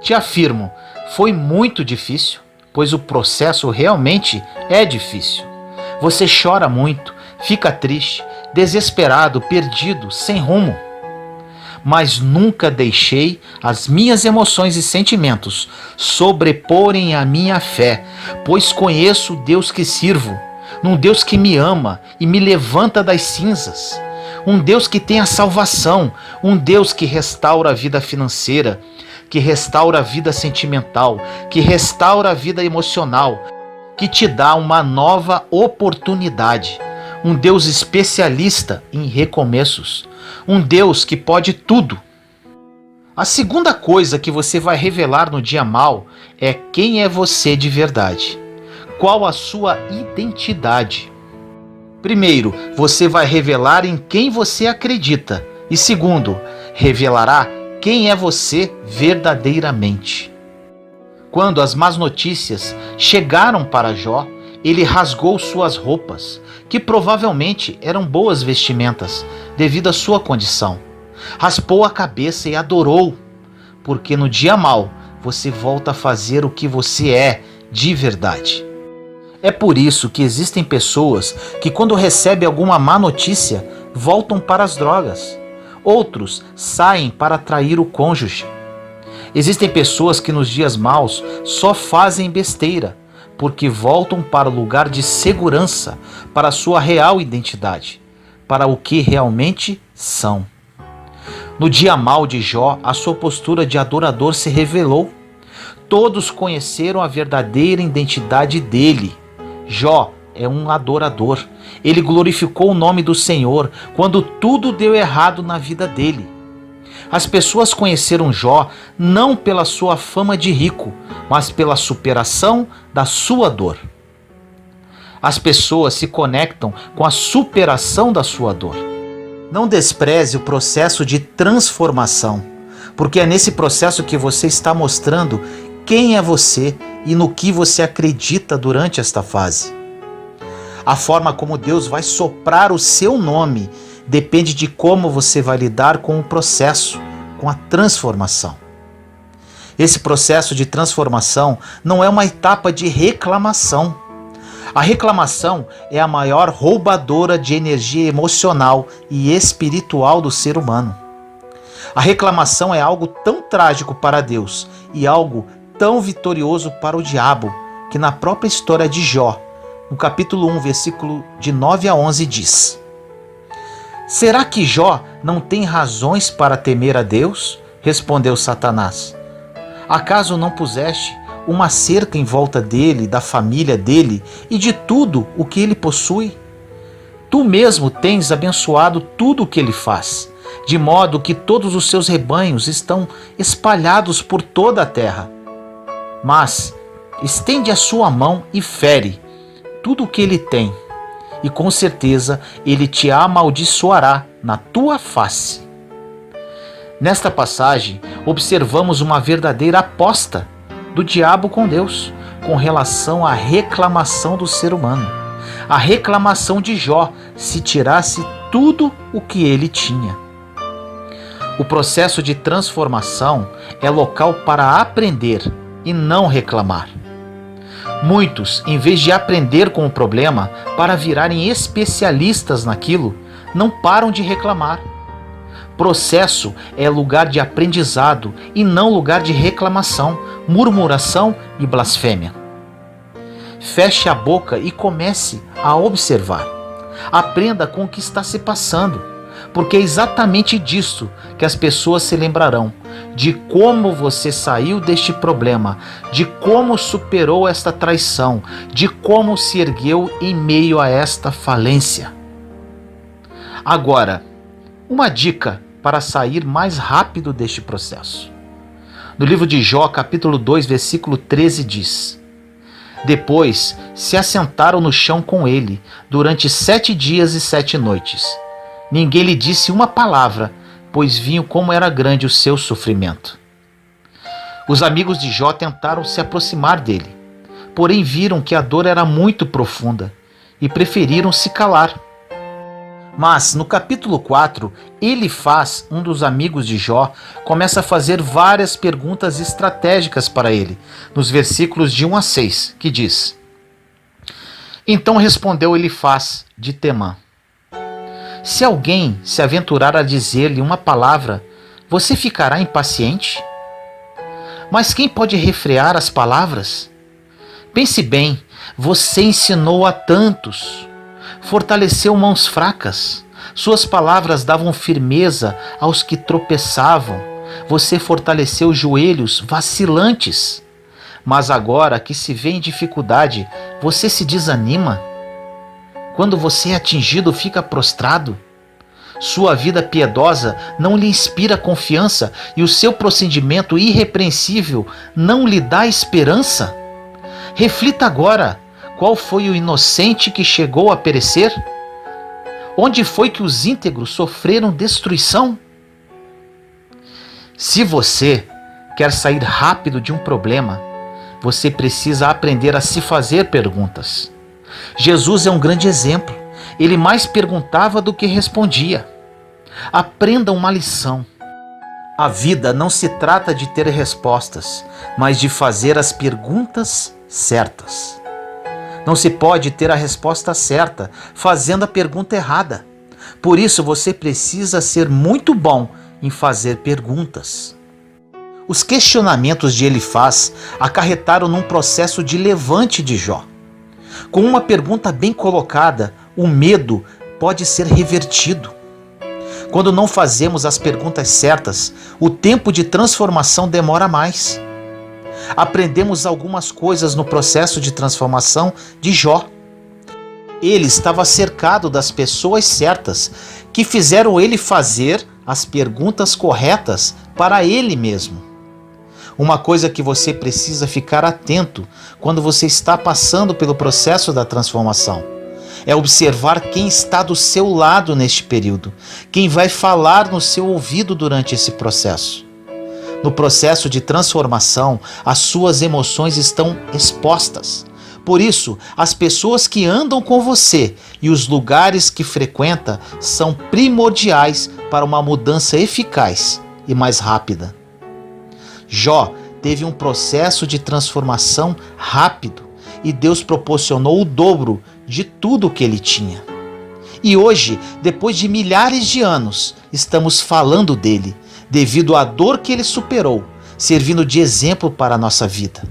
Te afirmo, foi muito difícil, pois o processo realmente é difícil. Você chora muito, fica triste, desesperado, perdido, sem rumo. Mas nunca deixei as minhas emoções e sentimentos sobreporem a minha fé, pois conheço o Deus que sirvo, um Deus que me ama e me levanta das cinzas, um Deus que tem a salvação, um Deus que restaura a vida financeira, que restaura a vida sentimental, que restaura a vida emocional, que te dá uma nova oportunidade. Um Deus especialista em recomeços. Um Deus que pode tudo. A segunda coisa que você vai revelar no dia mau é quem é você de verdade. Qual a sua identidade? Primeiro, você vai revelar em quem você acredita. E segundo, revelará quem é você verdadeiramente. Quando as más notícias chegaram para Jó, ele rasgou suas roupas, que provavelmente eram boas vestimentas, devido à sua condição. Raspou a cabeça e adorou, porque no dia mau você volta a fazer o que você é de verdade. É por isso que existem pessoas que, quando recebem alguma má notícia, voltam para as drogas. Outros saem para atrair o cônjuge. Existem pessoas que nos dias maus só fazem besteira, porque voltam para o lugar de segurança, para a sua real identidade, para o que realmente são. No dia mau de Jó, a sua postura de adorador se revelou. Todos conheceram a verdadeira identidade dele. Jó é um adorador. Ele glorificou o nome do Senhor quando tudo deu errado na vida dele. As pessoas conheceram Jó não pela sua fama de rico, mas pela superação da sua dor. As pessoas se conectam com a superação da sua dor. Não despreze o processo de transformação, porque é nesse processo que você está mostrando quem é você e no que você acredita durante esta fase. A forma como Deus vai soprar o seu nome depende de como você vai lidar com o processo, com a transformação. Esse processo de transformação não é uma etapa de reclamação. A reclamação é a maior roubadora de energia emocional e espiritual do ser humano. A reclamação é algo tão trágico para Deus e algo tão vitorioso para o diabo, que na própria história de Jó, no capítulo 1, versículo de 9 a 11 diz: Será que Jó não tem razões para temer a Deus? Respondeu Satanás. Acaso não puseste uma cerca em volta dele, da família dele e de tudo o que ele possui? Tu mesmo tens abençoado tudo o que ele faz, de modo que todos os seus rebanhos estão espalhados por toda a terra. Mas estende a sua mão e fere tudo o que ele tem, e com certeza ele te amaldiçoará na tua face. Nesta passagem, observamos uma verdadeira aposta do diabo com Deus, com relação à reclamação do ser humano. A reclamação de Jó se tirasse tudo o que ele tinha. O processo de transformação é local para aprender e não reclamar. Muitos, em vez de aprender com o problema para virarem especialistas naquilo, não param de reclamar. Processo é lugar de aprendizado e não lugar de reclamação, murmuração e blasfêmia. Feche a boca e comece a observar. Aprenda com o que está se passando, porque é exatamente disso que as pessoas se lembrarão, de como você saiu deste problema, de como superou esta traição, de como se ergueu em meio a esta falência. Agora, uma dica para sair mais rápido deste processo. No livro de Jó, capítulo 2, versículo 13 diz: Depois se assentaram no chão com ele durante 7 dias e 7 noites. Ninguém lhe disse uma palavra, pois viam como era grande o seu sofrimento. Os amigos de Jó tentaram se aproximar dele, porém viram que a dor era muito profunda e preferiram se calar. Mas no capítulo 4, Elifaz, um dos amigos de Jó, começa a fazer várias perguntas estratégicas para ele, nos versículos de 1 a 6, que diz: Então respondeu Elifaz de Temã: Se alguém se aventurar a dizer-lhe uma palavra, você ficará impaciente? Mas quem pode refrear as palavras? Pense bem, você ensinou a tantos, fortaleceu mãos fracas, suas palavras davam firmeza aos que tropeçavam, você fortaleceu joelhos vacilantes. Mas agora que se vê em dificuldade, você se desanima? Quando você é atingido, fica prostrado? Sua vida piedosa não lhe inspira confiança e o seu procedimento irrepreensível não lhe dá esperança? Reflita agora, qual foi o inocente que chegou a perecer? Onde foi que os íntegros sofreram destruição? Se você quer sair rápido de um problema, você precisa aprender a se fazer perguntas. Jesus é um grande exemplo. Ele mais perguntava do que respondia. Aprenda uma lição. A vida não se trata de ter respostas, mas de fazer as perguntas certas. Não se pode ter a resposta certa fazendo a pergunta errada. Por isso você precisa ser muito bom em fazer perguntas. Os questionamentos de Elifaz acarretaram num processo de levante de Jó. Com uma pergunta bem colocada, o medo pode ser revertido. Quando não fazemos as perguntas certas, o tempo de transformação demora mais. Aprendemos algumas coisas no processo de transformação de Jó. Ele estava cercado das pessoas certas, que fizeram ele fazer as perguntas corretas para ele mesmo. Uma coisa que você precisa ficar atento quando você está passando pelo processo da transformação é observar quem está do seu lado neste período, quem vai falar no seu ouvido durante esse processo. No processo de transformação, as suas emoções estão expostas. Por isso, as pessoas que andam com você e os lugares que frequenta são primordiais para uma mudança eficaz e mais rápida. Jó teve um processo de transformação rápido e Deus proporcionou o dobro de tudo o que ele tinha. E hoje, depois de milhares de anos, estamos falando dele, devido à dor que ele superou, servindo de exemplo para a nossa vida.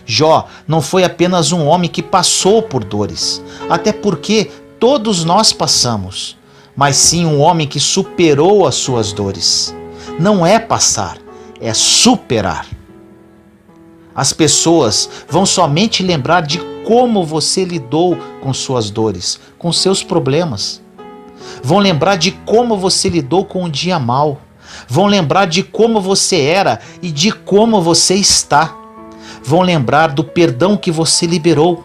Jó não foi apenas um homem que passou por dores, até porque todos nós passamos, mas sim um homem que superou as suas dores. Não é passar, é superar. As pessoas vão somente lembrar de como você lidou com suas dores, com seus problemas. Vão lembrar de como você lidou com um dia mau. Vão lembrar de como você era e de como você está. Vão lembrar do perdão que você liberou.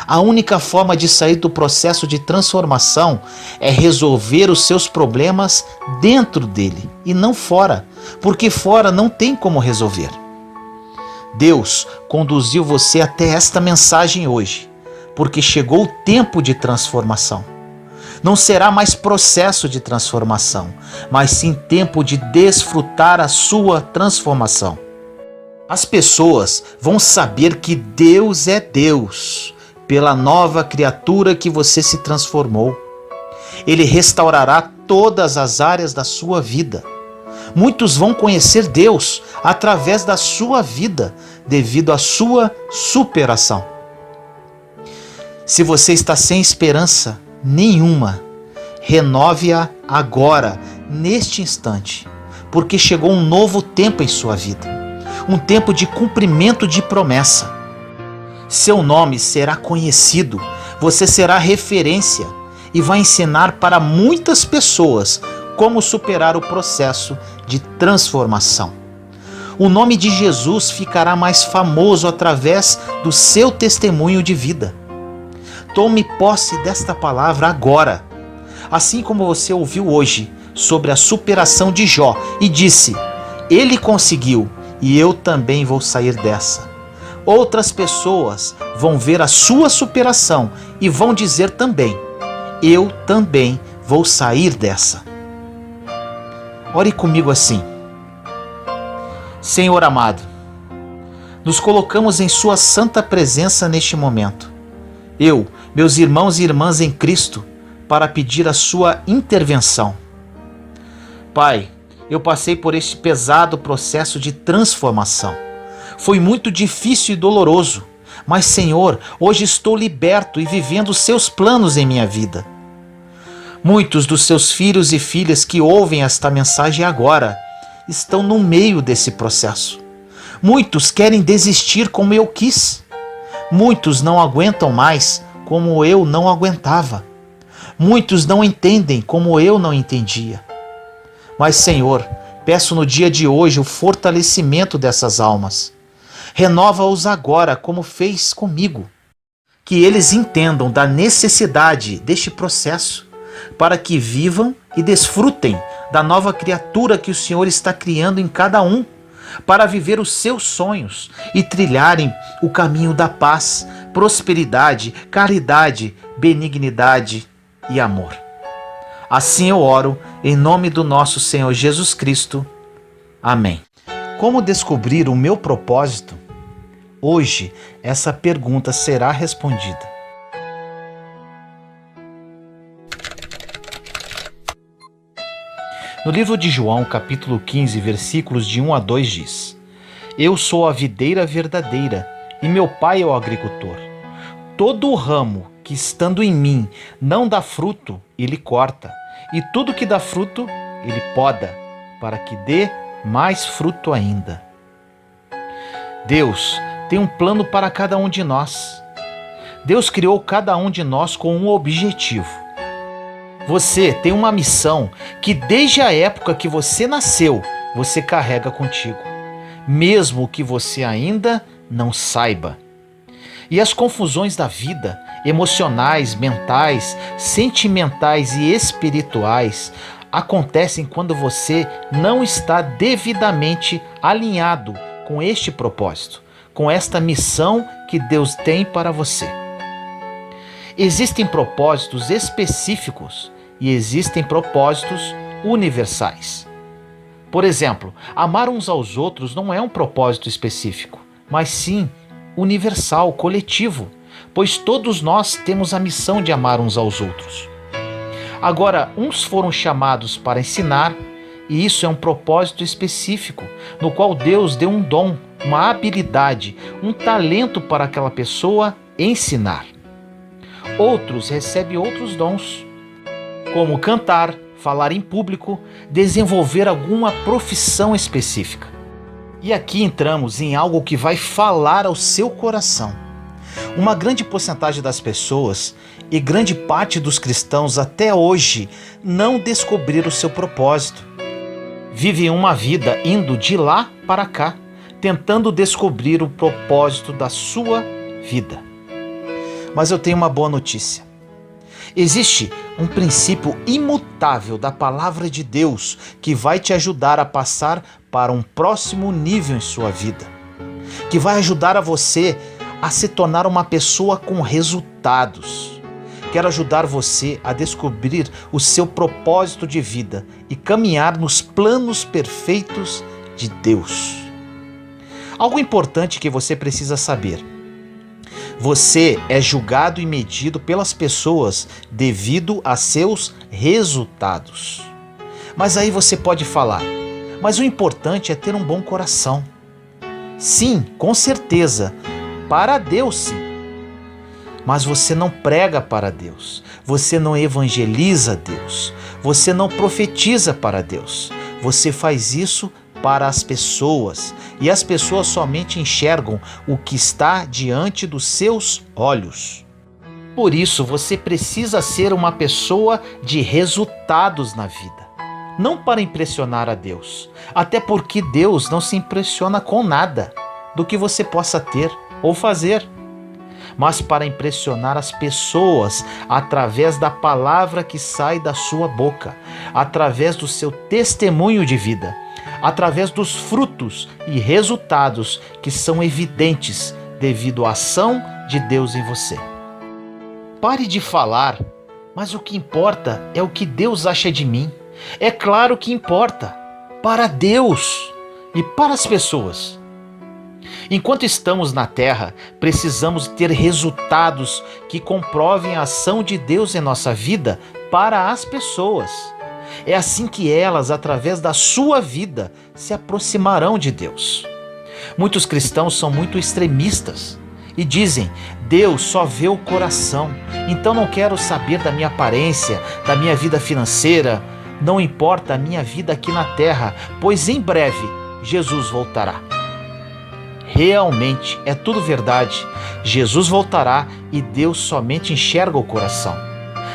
A única forma de sair do processo de transformação é resolver os seus problemas dentro dele e não fora, porque fora não tem como resolver. Deus conduziu você até esta mensagem hoje, porque chegou o tempo de transformação. Não será mais processo de transformação, mas sim tempo de desfrutar a sua transformação. As pessoas vão saber que Deus é Deus pela nova criatura que você se transformou. Ele restaurará todas as áreas da sua vida. Muitos vão conhecer Deus através da sua vida, devido à sua superação. Se você está sem esperança nenhuma, renove-a agora, neste instante, porque chegou um novo tempo em sua vida, um tempo de cumprimento de promessa. Seu nome será conhecido, você será referência e vai ensinar para muitas pessoas como superar o processo de transformação. O nome de Jesus ficará mais famoso através do seu testemunho de vida. Tome posse desta palavra agora, assim como você ouviu hoje sobre a superação de Jó e disse: ele conseguiu e eu também vou sair dessa. Outras pessoas vão ver a sua superação e vão dizer também: eu também vou sair dessa. Ore comigo assim: Senhor amado, nos colocamos em sua santa presença neste momento. Eu, meus irmãos e irmãs em Cristo, para pedir a sua intervenção. Pai, eu passei por este pesado processo de transformação. Foi muito difícil e doloroso, mas Senhor, hoje estou liberto e vivendo os seus planos em minha vida. Muitos dos seus filhos e filhas que ouvem esta mensagem agora estão no meio desse processo. Muitos querem desistir como eu quis. Muitos não aguentam mais como eu não aguentava. Muitos não entendem como eu não entendia. Mas, Senhor, peço no dia de hoje o fortalecimento dessas almas. Renova-os agora como fez comigo. Que eles entendam da necessidade deste processo, para que vivam e desfrutem da nova criatura que o Senhor está criando em cada um, para viver os seus sonhos e trilharem o caminho da paz, prosperidade, caridade, benignidade e amor. Assim eu oro, em nome do nosso Senhor Jesus Cristo. Amém. Como descobrir o meu propósito? Hoje, essa pergunta será respondida. No livro de João, capítulo 15, versículos de 1 a 2 diz: Eu sou a videira verdadeira, e meu pai é o agricultor. Todo o ramo que estando em mim não dá fruto, ele corta, e tudo que dá fruto, ele poda, para que dê mais fruto ainda. Deus tem um plano para cada um de nós. Deus criou cada um de nós com um objetivo. Você tem uma missão que desde a época que você nasceu, você carrega contigo, mesmo que você ainda não saiba. E as confusões da vida, emocionais, mentais, sentimentais e espirituais, acontecem quando você não está devidamente alinhado com este propósito, com esta missão que Deus tem para você. Existem propósitos específicos e existem propósitos universais. Por exemplo, amar uns aos outros não é um propósito específico, mas sim universal, coletivo, pois todos nós temos a missão de amar uns aos outros. Agora, uns foram chamados para ensinar E isso é um propósito específico, no qual Deus deu um dom, uma habilidade, um talento para aquela pessoa ensinar. Outros recebem outros dons, como cantar, falar em público, desenvolver alguma profissão específica. E aqui entramos em algo que vai falar ao seu coração. Uma grande porcentagem das pessoas e grande parte dos cristãos até hoje não descobriram o seu propósito. Vivem uma vida indo de lá para cá, tentando descobrir o propósito da sua vida. Mas eu tenho uma boa notícia. Existe um princípio imutável da palavra de Deus que vai te ajudar a passar para um próximo nível em sua vida, que vai ajudar a você a se tornar uma pessoa com resultados. Quero ajudar você a descobrir o seu propósito de vida e caminhar nos planos perfeitos de Deus. Algo importante que você precisa saber: você é julgado e medido pelas pessoas devido a seus resultados. Mas aí você pode falar, mas o importante é ter um bom coração. Sim, com certeza, para Deus sim. Mas você não prega para Deus, você não evangeliza Deus, você não profetiza para Deus. Você faz isso para as pessoas, e as pessoas somente enxergam o que está diante dos seus olhos. Por isso, você precisa ser uma pessoa de resultados na vida, não para impressionar a Deus, até porque Deus não se impressiona com nada do que você possa ter ou fazer, mas para impressionar as pessoas através da palavra que sai da sua boca, através do seu testemunho de vida, através dos frutos e resultados que são evidentes devido à ação de Deus em você. Pare de falar, mas o que importa é o que Deus acha de mim. É claro que importa, para Deus e para as pessoas. Enquanto estamos na terra, precisamos ter resultados que comprovem a ação de Deus em nossa vida para as pessoas. É assim que elas, através da sua vida, se aproximarão de Deus. Muitos cristãos são muito extremistas e dizem: Deus só vê o coração, então não quero saber da minha aparência, da minha vida financeira, não importa a minha vida aqui na terra, pois em breve Jesus voltará. Realmente, é tudo verdade. Jesus voltará e Deus somente enxerga o coração.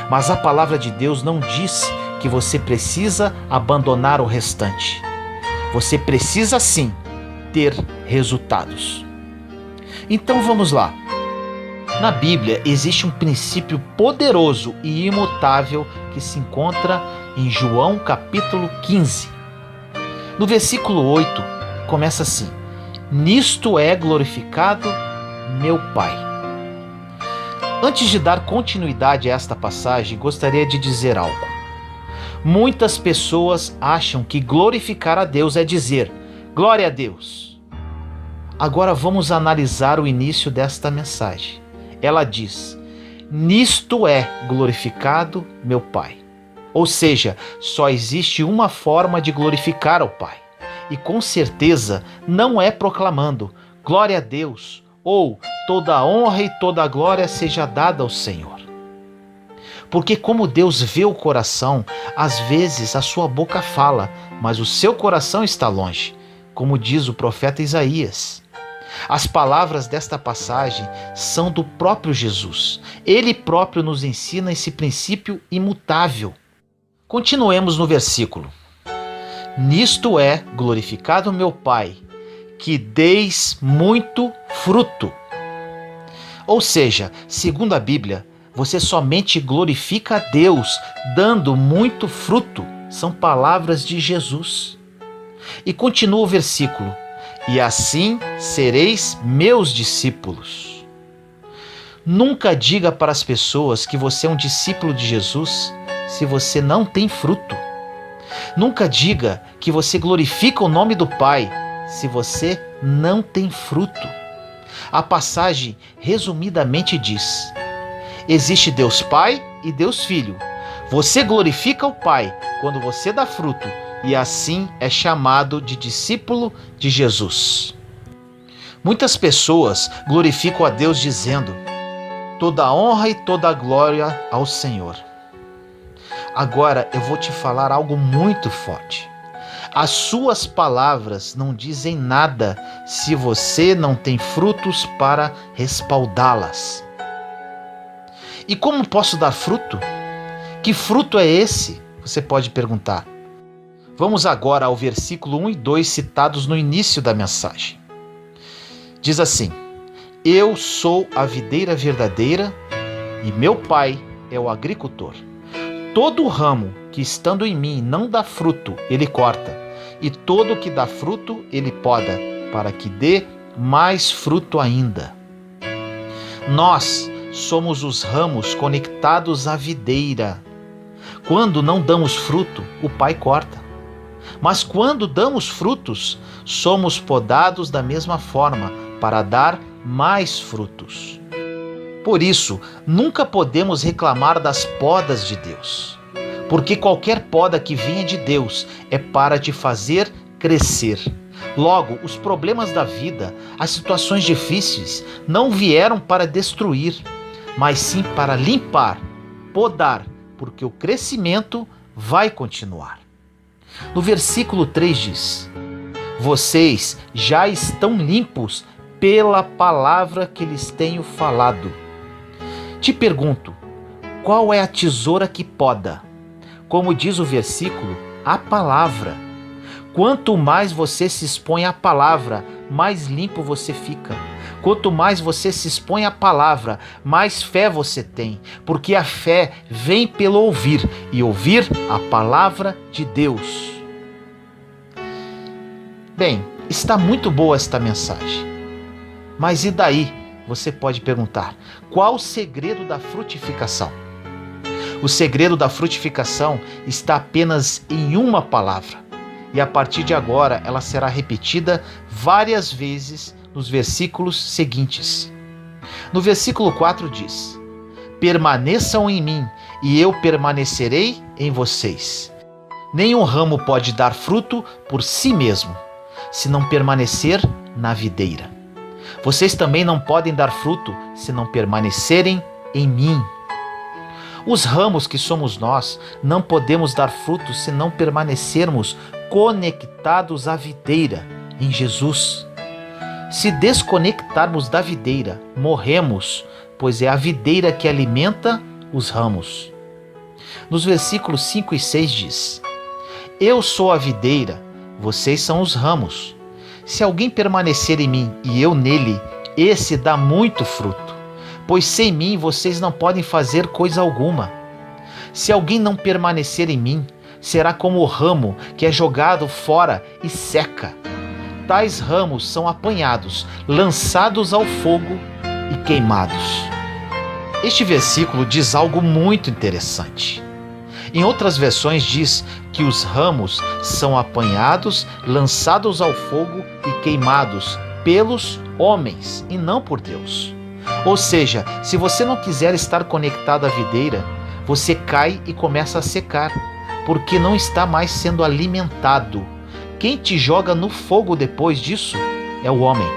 Mas a palavra de Deus não diz que você precisa abandonar o restante. Você precisa sim ter resultados. Então vamos lá. Na Bíblia existe um princípio poderoso e imutável que se encontra em João capítulo 15. No versículo 8 começa assim: Nisto é glorificado meu Pai. Antes de dar continuidade a esta passagem, gostaria de dizer algo. Muitas pessoas acham que glorificar a Deus é dizer glória a Deus. Agora vamos analisar o início desta mensagem. Ela diz: nisto é glorificado meu Pai. Ou seja, só existe uma forma de glorificar ao Pai. E com certeza não é proclamando glória a Deus ou toda a honra e toda a glória seja dada ao Senhor. Porque como Deus vê o coração, às vezes a sua boca fala, mas o seu coração está longe, como diz o profeta Isaías. As palavras desta passagem são do próprio Jesus. Ele próprio nos ensina esse princípio imutável. Continuemos no versículo. Nisto é glorificado meu Pai, que deis muito fruto. Ou seja, segundo a Bíblia, você somente glorifica a Deus dando muito fruto. São palavras de Jesus. E continua o versículo: e assim sereis meus discípulos. Nunca diga para as pessoas que você é um discípulo de Jesus se você não tem fruto. Nunca diga que você glorifica o nome do Pai se você não tem fruto. A passagem resumidamente diz: existe Deus Pai e Deus Filho. Você glorifica o Pai quando você dá fruto e assim é chamado de discípulo de Jesus. Muitas pessoas glorificam a Deus dizendo: toda a honra e toda a glória ao Senhor. Agora eu vou te falar algo muito forte. As suas palavras não dizem nada se você não tem frutos para respaldá-las. E como posso dar fruto? Que fruto é esse? Você pode perguntar. Vamos agora ao versículo 1 e 2 citados no início da mensagem. Diz assim: eu sou a videira verdadeira e meu pai é o agricultor. Todo ramo que estando em mim não dá fruto, ele corta, e todo que dá fruto, ele poda, para que dê mais fruto ainda. Nós somos os ramos conectados à videira. Quando não damos fruto, o Pai corta. Mas quando damos frutos, somos podados da mesma forma, para dar mais frutos. Por isso, nunca podemos reclamar das podas de Deus, porque qualquer poda que venha de Deus é para te fazer crescer. Logo, os problemas da vida, as situações difíceis, não vieram para destruir, mas sim para limpar, podar, porque o crescimento vai continuar. No versículo 3 diz: vocês já estão limpos pela palavra que lhes tenho falado. Te pergunto, qual é a tesoura que poda? Como diz o versículo, a palavra. Quanto mais você se expõe à palavra, mais limpo você fica. Quanto mais você se expõe à palavra, mais fé você tem, porque a fé vem pelo ouvir, e ouvir a palavra de Deus. Bem, está muito boa esta mensagem. Mas e daí? Você pode perguntar, qual o segredo da frutificação? O segredo da frutificação está apenas em uma palavra, e a partir de agora ela será repetida várias vezes nos versículos seguintes. No versículo 4 diz: permaneçam em mim, e eu permanecerei em vocês. Nenhum ramo pode dar fruto por si mesmo, se não permanecer na videira. Vocês também não podem dar fruto se não permanecerem em mim. Os ramos que somos nós não podemos dar fruto se não permanecermos conectados à videira, em Jesus. Se desconectarmos da videira, morremos, pois é a videira que alimenta os ramos. Nos versículos 5 e 6 diz: eu sou a videira, vocês são os ramos. Se alguém permanecer em mim e eu nele, esse dá muito fruto, pois sem mim vocês não podem fazer coisa alguma. Se alguém não permanecer em mim, será como o ramo que é jogado fora e seca. Tais ramos são apanhados, lançados ao fogo e queimados. Este versículo diz algo muito interessante. Em outras versões diz que os ramos são apanhados, lançados ao fogo e queimados pelos homens e não por Deus. Ou seja, se você não quiser estar conectado à videira, você cai e começa a secar, porque não está mais sendo alimentado. Quem te joga no fogo depois disso é o homem.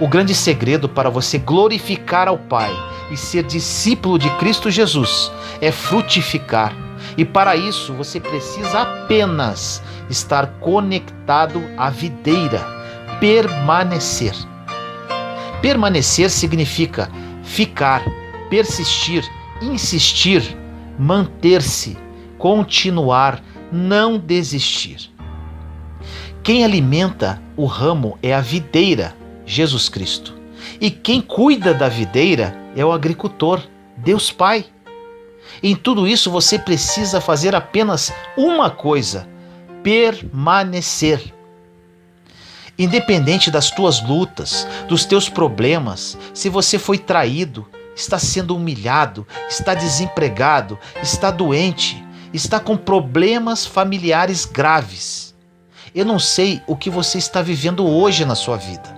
O grande segredo para você glorificar ao Pai e ser discípulo de Cristo Jesus é frutificar. E para isso você precisa apenas estar conectado à videira, permanecer. Permanecer significa ficar, persistir, insistir, manter-se, continuar, não desistir. Quem alimenta o ramo é a videira, Jesus Cristo. E quem cuida da videira é o agricultor, Deus Pai. Em tudo isso você precisa fazer apenas uma coisa: permanecer. Independente das tuas lutas, dos teus problemas, se você foi traído, está sendo humilhado, está desempregado, está doente, está com problemas familiares graves. Eu não sei o que você está vivendo hoje na sua vida,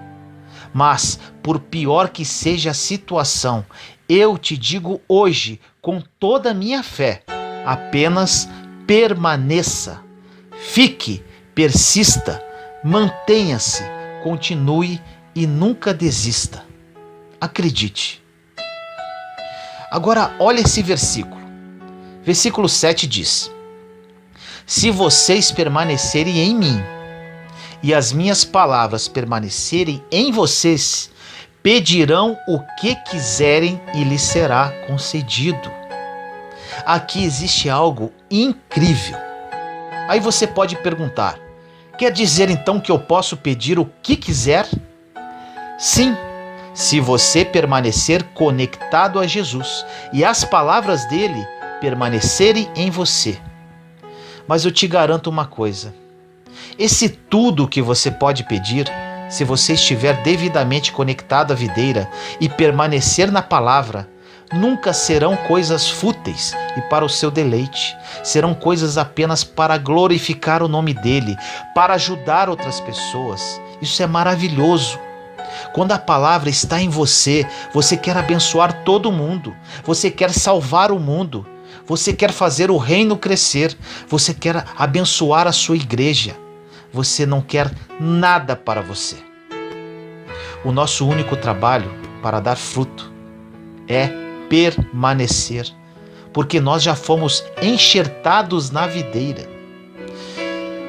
mas por pior que seja a situação, eu te digo hoje, com toda a minha fé, apenas permaneça, Fique, persista, mantenha-se, continue e nunca desista. Acredite. Agora olha esse versículo. Versículo 7 diz: se vocês permanecerem em mim e as minhas palavras permanecerem em vocês, pedirão o que quiserem e lhes será concedido. Aqui existe algo incrível. Aí você pode perguntar: quer dizer então que eu posso pedir o que quiser? Sim, se você permanecer conectado a Jesus e as palavras dele permanecerem em você. Mas eu te garanto uma coisa: esse tudo que você pode pedir, se você estiver devidamente conectado à videira e permanecer na palavra, nunca serão coisas fúteis e para o seu deleite. Serão coisas apenas para glorificar o nome dele, para ajudar outras pessoas. Isso é maravilhoso. Quando a palavra está em você, você quer abençoar todo mundo, você quer salvar o mundo, você quer fazer o reino crescer, você quer abençoar a sua igreja. Você não quer nada para você. O nosso único trabalho para dar fruto é permanecer, porque nós já fomos enxertados na videira.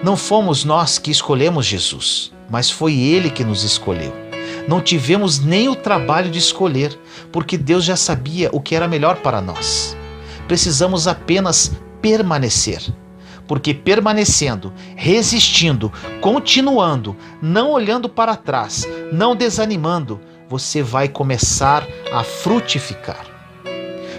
Não fomos nós que escolhemos Jesus, mas foi Ele que nos escolheu. Não tivemos nem o trabalho de escolher, porque Deus já sabia o que era melhor para nós. Precisamos apenas permanecer. Porque permanecendo, resistindo, continuando, não olhando para trás, não desanimando, você vai começar a frutificar.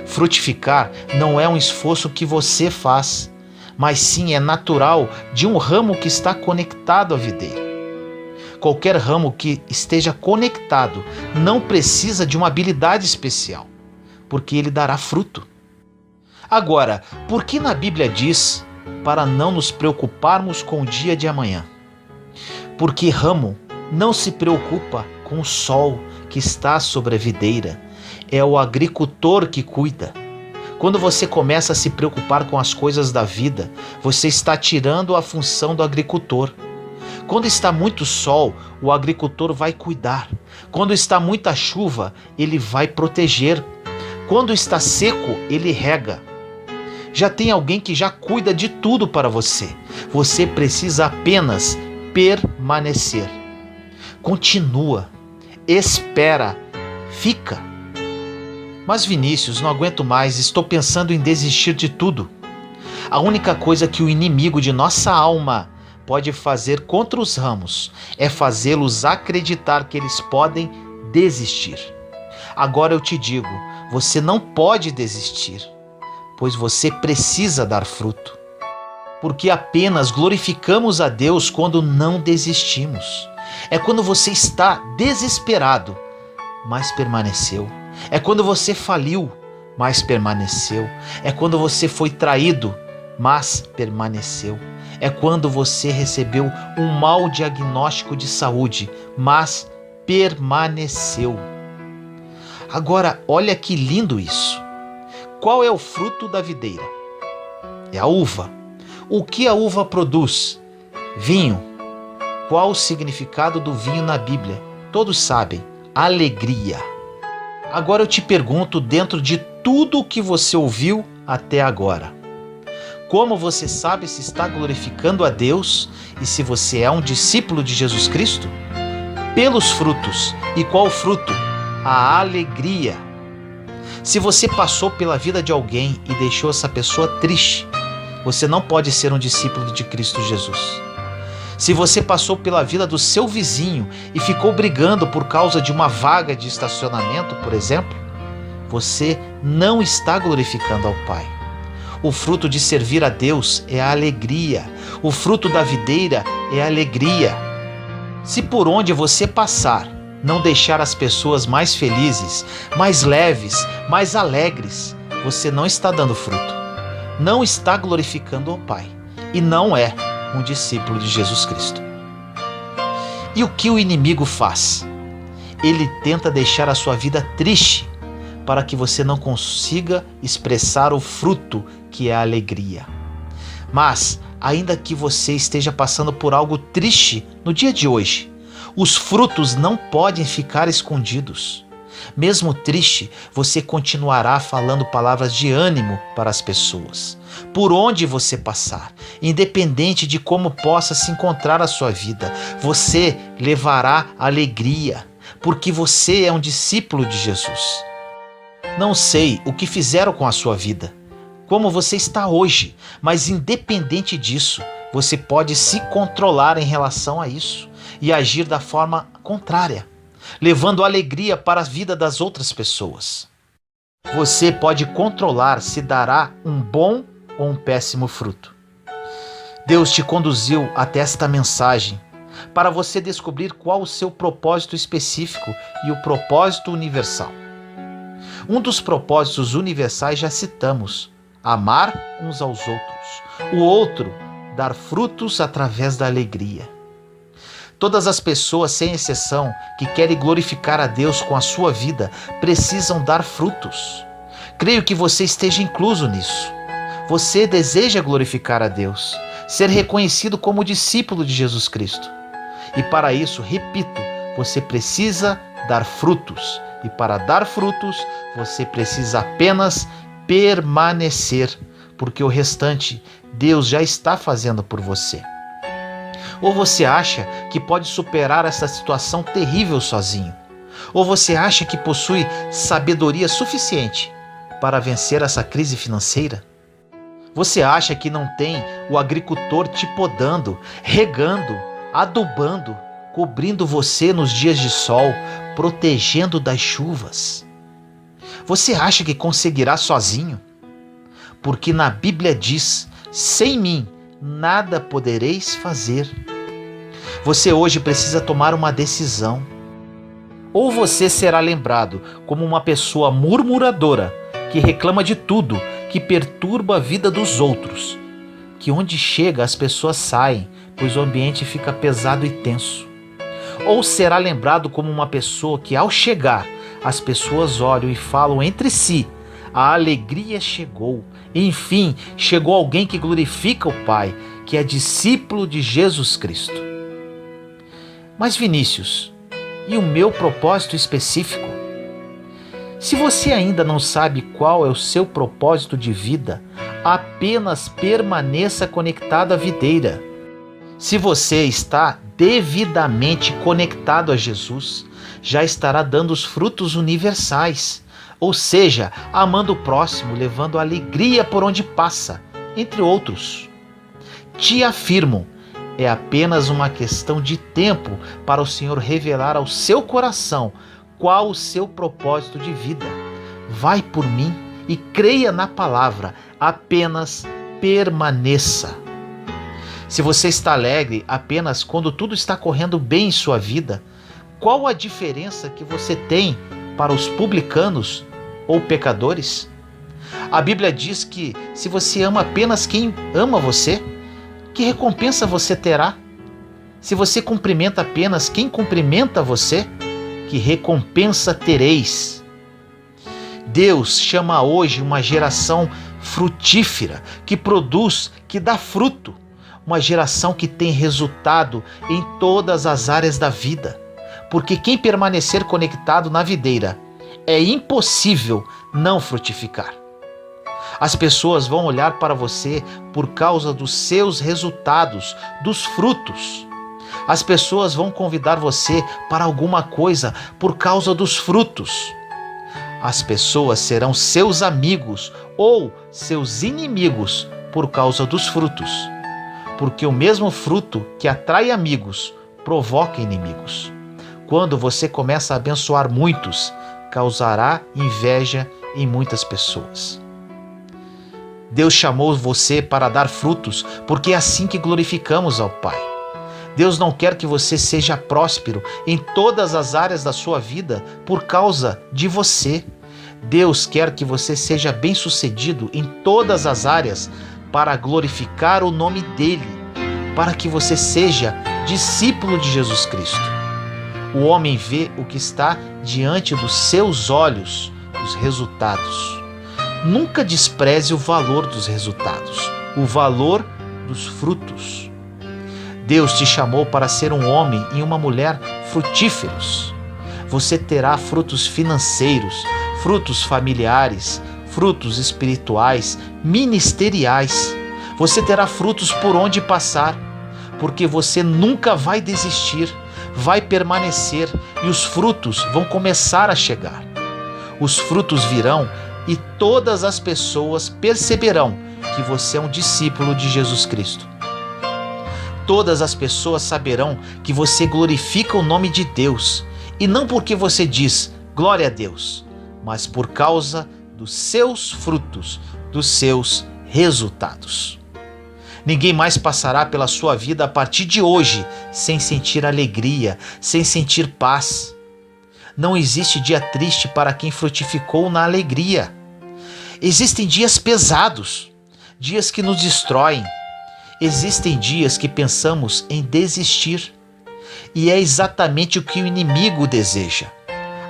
Frutificar não é um esforço que você faz, mas sim é natural de um ramo que está conectado à videira. Qualquer ramo que esteja conectado não precisa de uma habilidade especial, porque ele dará fruto. Agora, por que na Bíblia diz para não nos preocuparmos com o dia de amanhã? Porque ramo não se preocupa com o sol que está sobre a videira, é o agricultor que cuida. Quando você começa a se preocupar com as coisas da vida, você está tirando a função do agricultor. Quando está muito sol, o agricultor vai cuidar. Quando está muita chuva, ele vai proteger. Quando está seco, ele rega. Já tem alguém que já cuida de tudo para você. Você precisa apenas permanecer. Continua, espera, fica. Mas Vinícius, não aguento mais, estou pensando em desistir de tudo. A única coisa que o inimigo de nossa alma pode fazer contra os ramos é fazê-los acreditar que eles podem desistir. Agora eu te digo, você não pode desistir, pois você precisa dar fruto. Porque apenas glorificamos a Deus quando não desistimos. É quando você está desesperado, mas permaneceu. É quando você faliu, mas permaneceu. É quando você foi traído, mas permaneceu. É quando você recebeu um mau diagnóstico de saúde, mas permaneceu. Agora, olha que lindo isso. Qual é o fruto da videira? É a uva. O que a uva produz? Vinho. Qual o significado do vinho na Bíblia? Todos sabem. Alegria. Agora eu te pergunto, dentro de tudo o que você ouviu até agora, como você sabe se está glorificando a Deus e se você é um discípulo de Jesus Cristo? Pelos frutos. E qual fruto? A alegria. Se você passou pela vida de alguém e deixou essa pessoa triste, você não pode ser um discípulo de Cristo Jesus. Se você passou pela vida do seu vizinho e ficou brigando por causa de uma vaga de estacionamento, por exemplo, você não está glorificando ao Pai. O fruto de servir a Deus é a alegria. O fruto da videira é a alegria. Se por onde você passar não deixar as pessoas mais felizes, mais leves, mais alegres, você não está dando fruto. Não está glorificando ao Pai. E não é um discípulo de Jesus Cristo. E o que o inimigo faz? Ele tenta deixar a sua vida triste para que você não consiga expressar o fruto que é a alegria. Mas Ainda que você esteja passando por algo triste no dia de hoje, os frutos não podem ficar escondidos. Mesmo triste, você continuará falando palavras de ânimo para as pessoas. Por onde você passar, independente de como possa se encontrar a sua vida, você levará alegria, porque você é um discípulo de Jesus. Não sei o que fizeram com a sua vida, como você está hoje, mas independente disso, você pode se controlar em relação a isso e agir da forma contrária, levando alegria para a vida das outras pessoas. Você pode controlar se dará um bom ou um péssimo fruto. Deus te conduziu até esta mensagem para você descobrir qual o seu propósito específico e o propósito universal. Um dos propósitos universais já citamos: amar uns aos outros. O outro, dar frutos através da alegria. Todas as pessoas, sem exceção, que querem glorificar a Deus com a sua vida, precisam dar frutos. Creio que você esteja incluso nisso. Você deseja glorificar a Deus, ser reconhecido como discípulo de Jesus Cristo. E para isso, repito, você precisa dar frutos. E para dar frutos, você precisa apenas permanecer, porque o restante Deus já está fazendo por você. Ou você acha que pode superar essa situação terrível sozinho? Ou você acha que possui sabedoria suficiente para vencer essa crise financeira? Você acha que não tem o agricultor te podando, regando, adubando, cobrindo você nos dias de sol, protegendo das chuvas? Você acha que conseguirá sozinho? Porque na Bíblia diz: sem mim nada podereis fazer. Você hoje precisa tomar uma decisão. Ou você será lembrado como uma pessoa murmuradora, que reclama de tudo, que perturba a vida dos outros, que onde chega as pessoas saem, pois o ambiente fica pesado e tenso. Ou será lembrado como uma pessoa que, ao chegar, as pessoas olham e falam entre si: a alegria chegou. Enfim, chegou alguém que glorifica o Pai, que é discípulo de Jesus Cristo. Mas Vinícius, e o meu propósito específico? Se você ainda não sabe qual é o seu propósito de vida, apenas permaneça conectado à videira. Se você está devidamente conectado a Jesus, já estará dando os frutos universais, ou seja, amando o próximo, levando alegria por onde passa, entre outros. Te afirmo, é apenas uma questão de tempo para o Senhor revelar ao seu coração qual o seu propósito de vida. Vai por mim e creia na palavra, apenas permaneça. Se você está alegre apenas quando tudo está correndo bem em sua vida, qual a diferença que você tem para os publicanos ou pecadores? A Bíblia diz que se você ama apenas quem ama você, que recompensa você terá? Se você cumprimenta apenas quem cumprimenta você, que recompensa tereis? Deus chama hoje uma geração frutífera, que produz, que dá fruto, uma geração que tem resultado em todas as áreas da vida, porque quem permanecer conectado na videira, é impossível não frutificar. As pessoas vão olhar para você por causa dos seus resultados, dos frutos. As pessoas vão convidar você para alguma coisa por causa dos frutos. As pessoas serão seus amigos ou seus inimigos por causa dos frutos. Porque o mesmo fruto que atrai amigos provoca inimigos. Quando você começa a abençoar muitos, causará inveja em muitas pessoas. Deus chamou você para dar frutos, porque é assim que glorificamos ao Pai. Deus não quer que você seja próspero em todas as áreas da sua vida por causa de você. Deus quer que você seja bem-sucedido em todas as áreas para glorificar o nome dEle, para que você seja discípulo de Jesus Cristo. O homem vê o que está diante dos seus olhos, os resultados. Nunca despreze o valor dos resultados, o valor dos frutos. Deus te chamou para ser um homem e uma mulher frutíferos. Você terá frutos financeiros, frutos familiares, frutos espirituais, ministeriais. Você terá frutos por onde passar, porque você nunca vai desistir, vai permanecer e os frutos vão começar a chegar. Os frutos virão e todas as pessoas perceberão que você é um discípulo de Jesus Cristo. Todas as pessoas saberão que você glorifica o nome de Deus, e não porque você diz glória a Deus, mas por causa dos seus frutos, dos seus resultados. Ninguém mais passará pela sua vida a partir de hoje sem sentir alegria, sem sentir paz. Não existe dia triste para quem frutificou na alegria. Existem dias pesados, dias que nos destroem. Existem dias que pensamos em desistir. E é exatamente o que o inimigo deseja: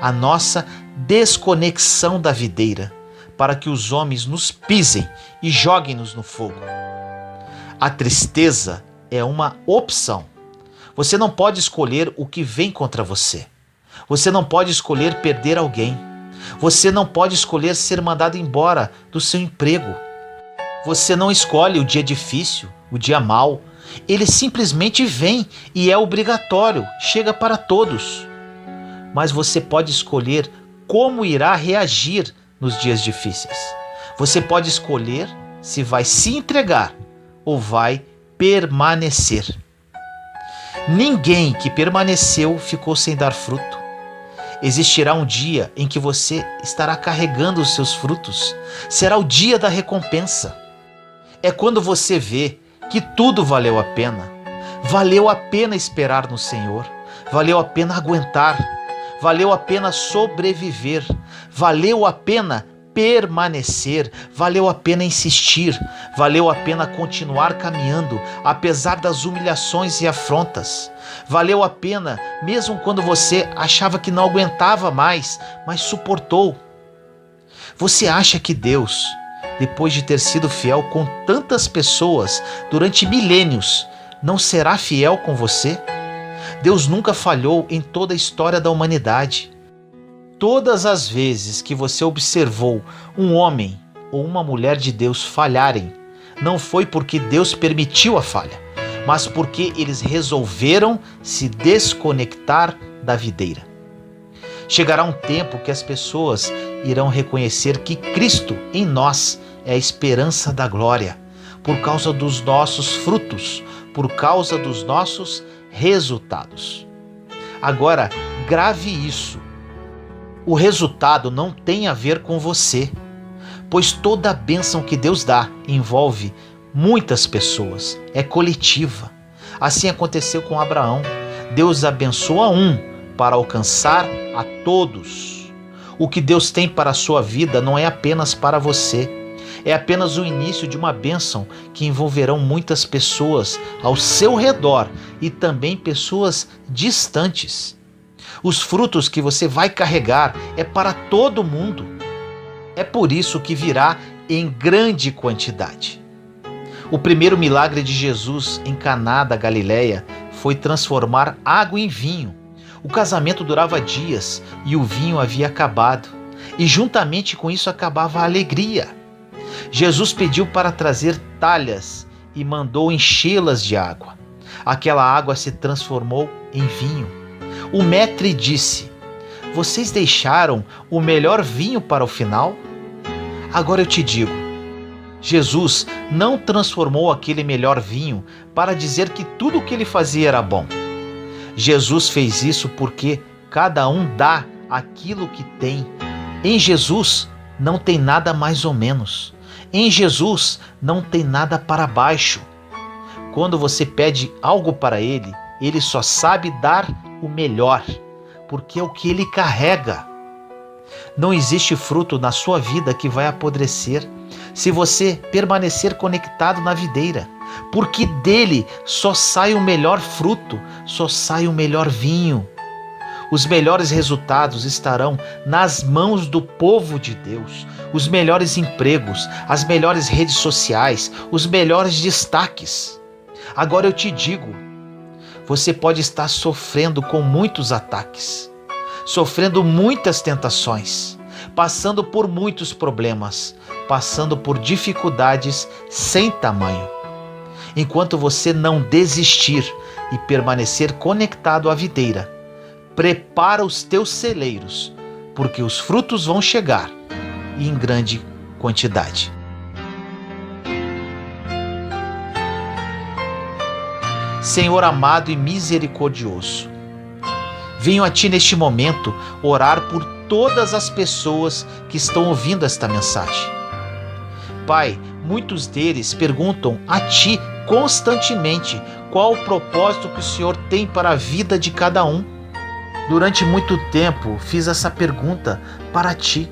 a nossa desconexão da videira, para que os homens nos pisem e joguem-nos no fogo. A tristeza é uma opção. Você não pode escolher o que vem contra você. Você não pode escolher perder alguém. Você não pode escolher ser mandado embora do seu emprego. Você não escolhe o dia difícil, o dia mau. Ele simplesmente vem e é obrigatório, chega para todos. Mas você pode escolher como irá reagir nos dias difíceis. Você pode escolher se vai se entregar ou vai permanecer. Ninguém que permaneceu ficou sem dar fruto. Existirá um dia em que você estará carregando os seus frutos. Será o dia da recompensa. É quando você vê que tudo valeu a pena. Valeu a pena esperar no Senhor. Valeu a pena aguentar. Valeu a pena sobreviver. Valeu a pena permanecer. Valeu a pena insistir. Valeu a pena continuar caminhando, apesar das humilhações e afrontas. Valeu a pena, mesmo quando você achava que não aguentava mais, mas suportou. Você acha que Deus, depois de ter sido fiel com tantas pessoas durante milênios, não será fiel com você? Deus nunca falhou em toda a história da humanidade. Todas as vezes que você observou um homem ou uma mulher de Deus falharem, não foi porque Deus permitiu a falha, mas porque eles resolveram se desconectar da videira. Chegará um tempo que as pessoas irão reconhecer que Cristo em nós é a esperança da glória, por causa dos nossos frutos, por causa dos nossos resultados. Agora, grave isso. O resultado não tem a ver com você, pois toda a bênção que Deus dá envolve muitas pessoas, é coletiva. Assim aconteceu com Abraão. Deus abençoa um para alcançar a todos. O que Deus tem para a sua vida não é apenas para você, é apenas o início de uma bênção que envolverão muitas pessoas ao seu redor e também pessoas distantes. Os frutos que você vai carregar é para todo mundo. É por isso que virá em grande quantidade. O primeiro milagre de Jesus em Caná da Galileia foi transformar água em vinho. O casamento durava dias e o vinho havia acabado. E juntamente com isso acabava a alegria. Jesus pediu para trazer talhas e mandou enchê-las de água. Aquela água se transformou em vinho. O maître disse: "Vocês deixaram o melhor vinho para o final?" Agora eu te digo, Jesus não transformou aquele melhor vinho para dizer que tudo o que ele fazia era bom. Jesus fez isso porque cada um dá aquilo que tem. Em Jesus não tem nada mais ou menos. Em Jesus não tem nada para baixo. Quando você pede algo para ele, ele só sabe dar o melhor, porque é o que ele carrega. Não existe fruto na sua vida que vai apodrecer se você permanecer conectado na videira, porque dele só sai o melhor fruto, só sai o melhor vinho. Os melhores resultados estarão nas mãos do povo de Deus. Os melhores empregos, as melhores redes sociais, os melhores destaques. Agora eu te digo, você pode estar sofrendo com muitos ataques, sofrendo muitas tentações, passando por muitos problemas, passando por dificuldades sem tamanho. Enquanto você não desistir e permanecer conectado à videira, prepara os teus celeiros, porque os frutos vão chegar e em grande quantidade. Senhor amado e misericordioso, venho a Ti neste momento orar por todas as pessoas que estão ouvindo esta mensagem. Pai, muitos deles perguntam a Ti constantemente qual o propósito que o Senhor tem para a vida de cada um. Durante muito tempo fiz essa pergunta para Ti.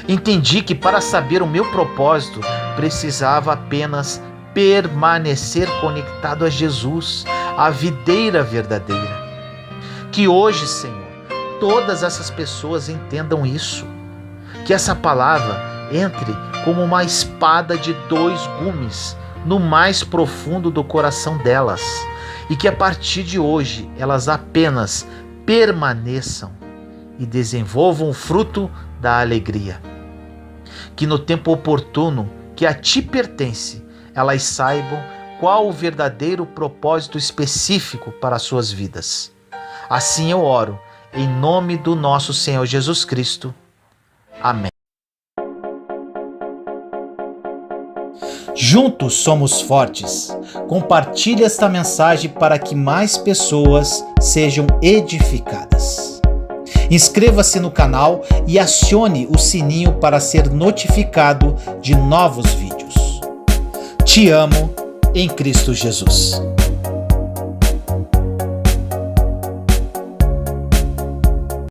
Entendi que para saber o meu propósito precisava apenas permanecer conectado a Jesus, a videira verdadeira. Que hoje, Senhor, todas essas pessoas entendam isso. Que essa palavra entre como uma espada de 2 gumes no mais profundo do coração delas. E que a partir de hoje elas apenas permaneçam e desenvolvam o fruto da alegria. Que no tempo oportuno que a Ti pertence, elas saibam qual o verdadeiro propósito específico para as suas vidas. Assim eu oro, em nome do nosso Senhor Jesus Cristo. Amém. Juntos somos fortes. Compartilhe esta mensagem para que mais pessoas sejam edificadas. Inscreva-se no canal e acione o sininho para ser notificado de novos vídeos. Te amo em Cristo Jesus.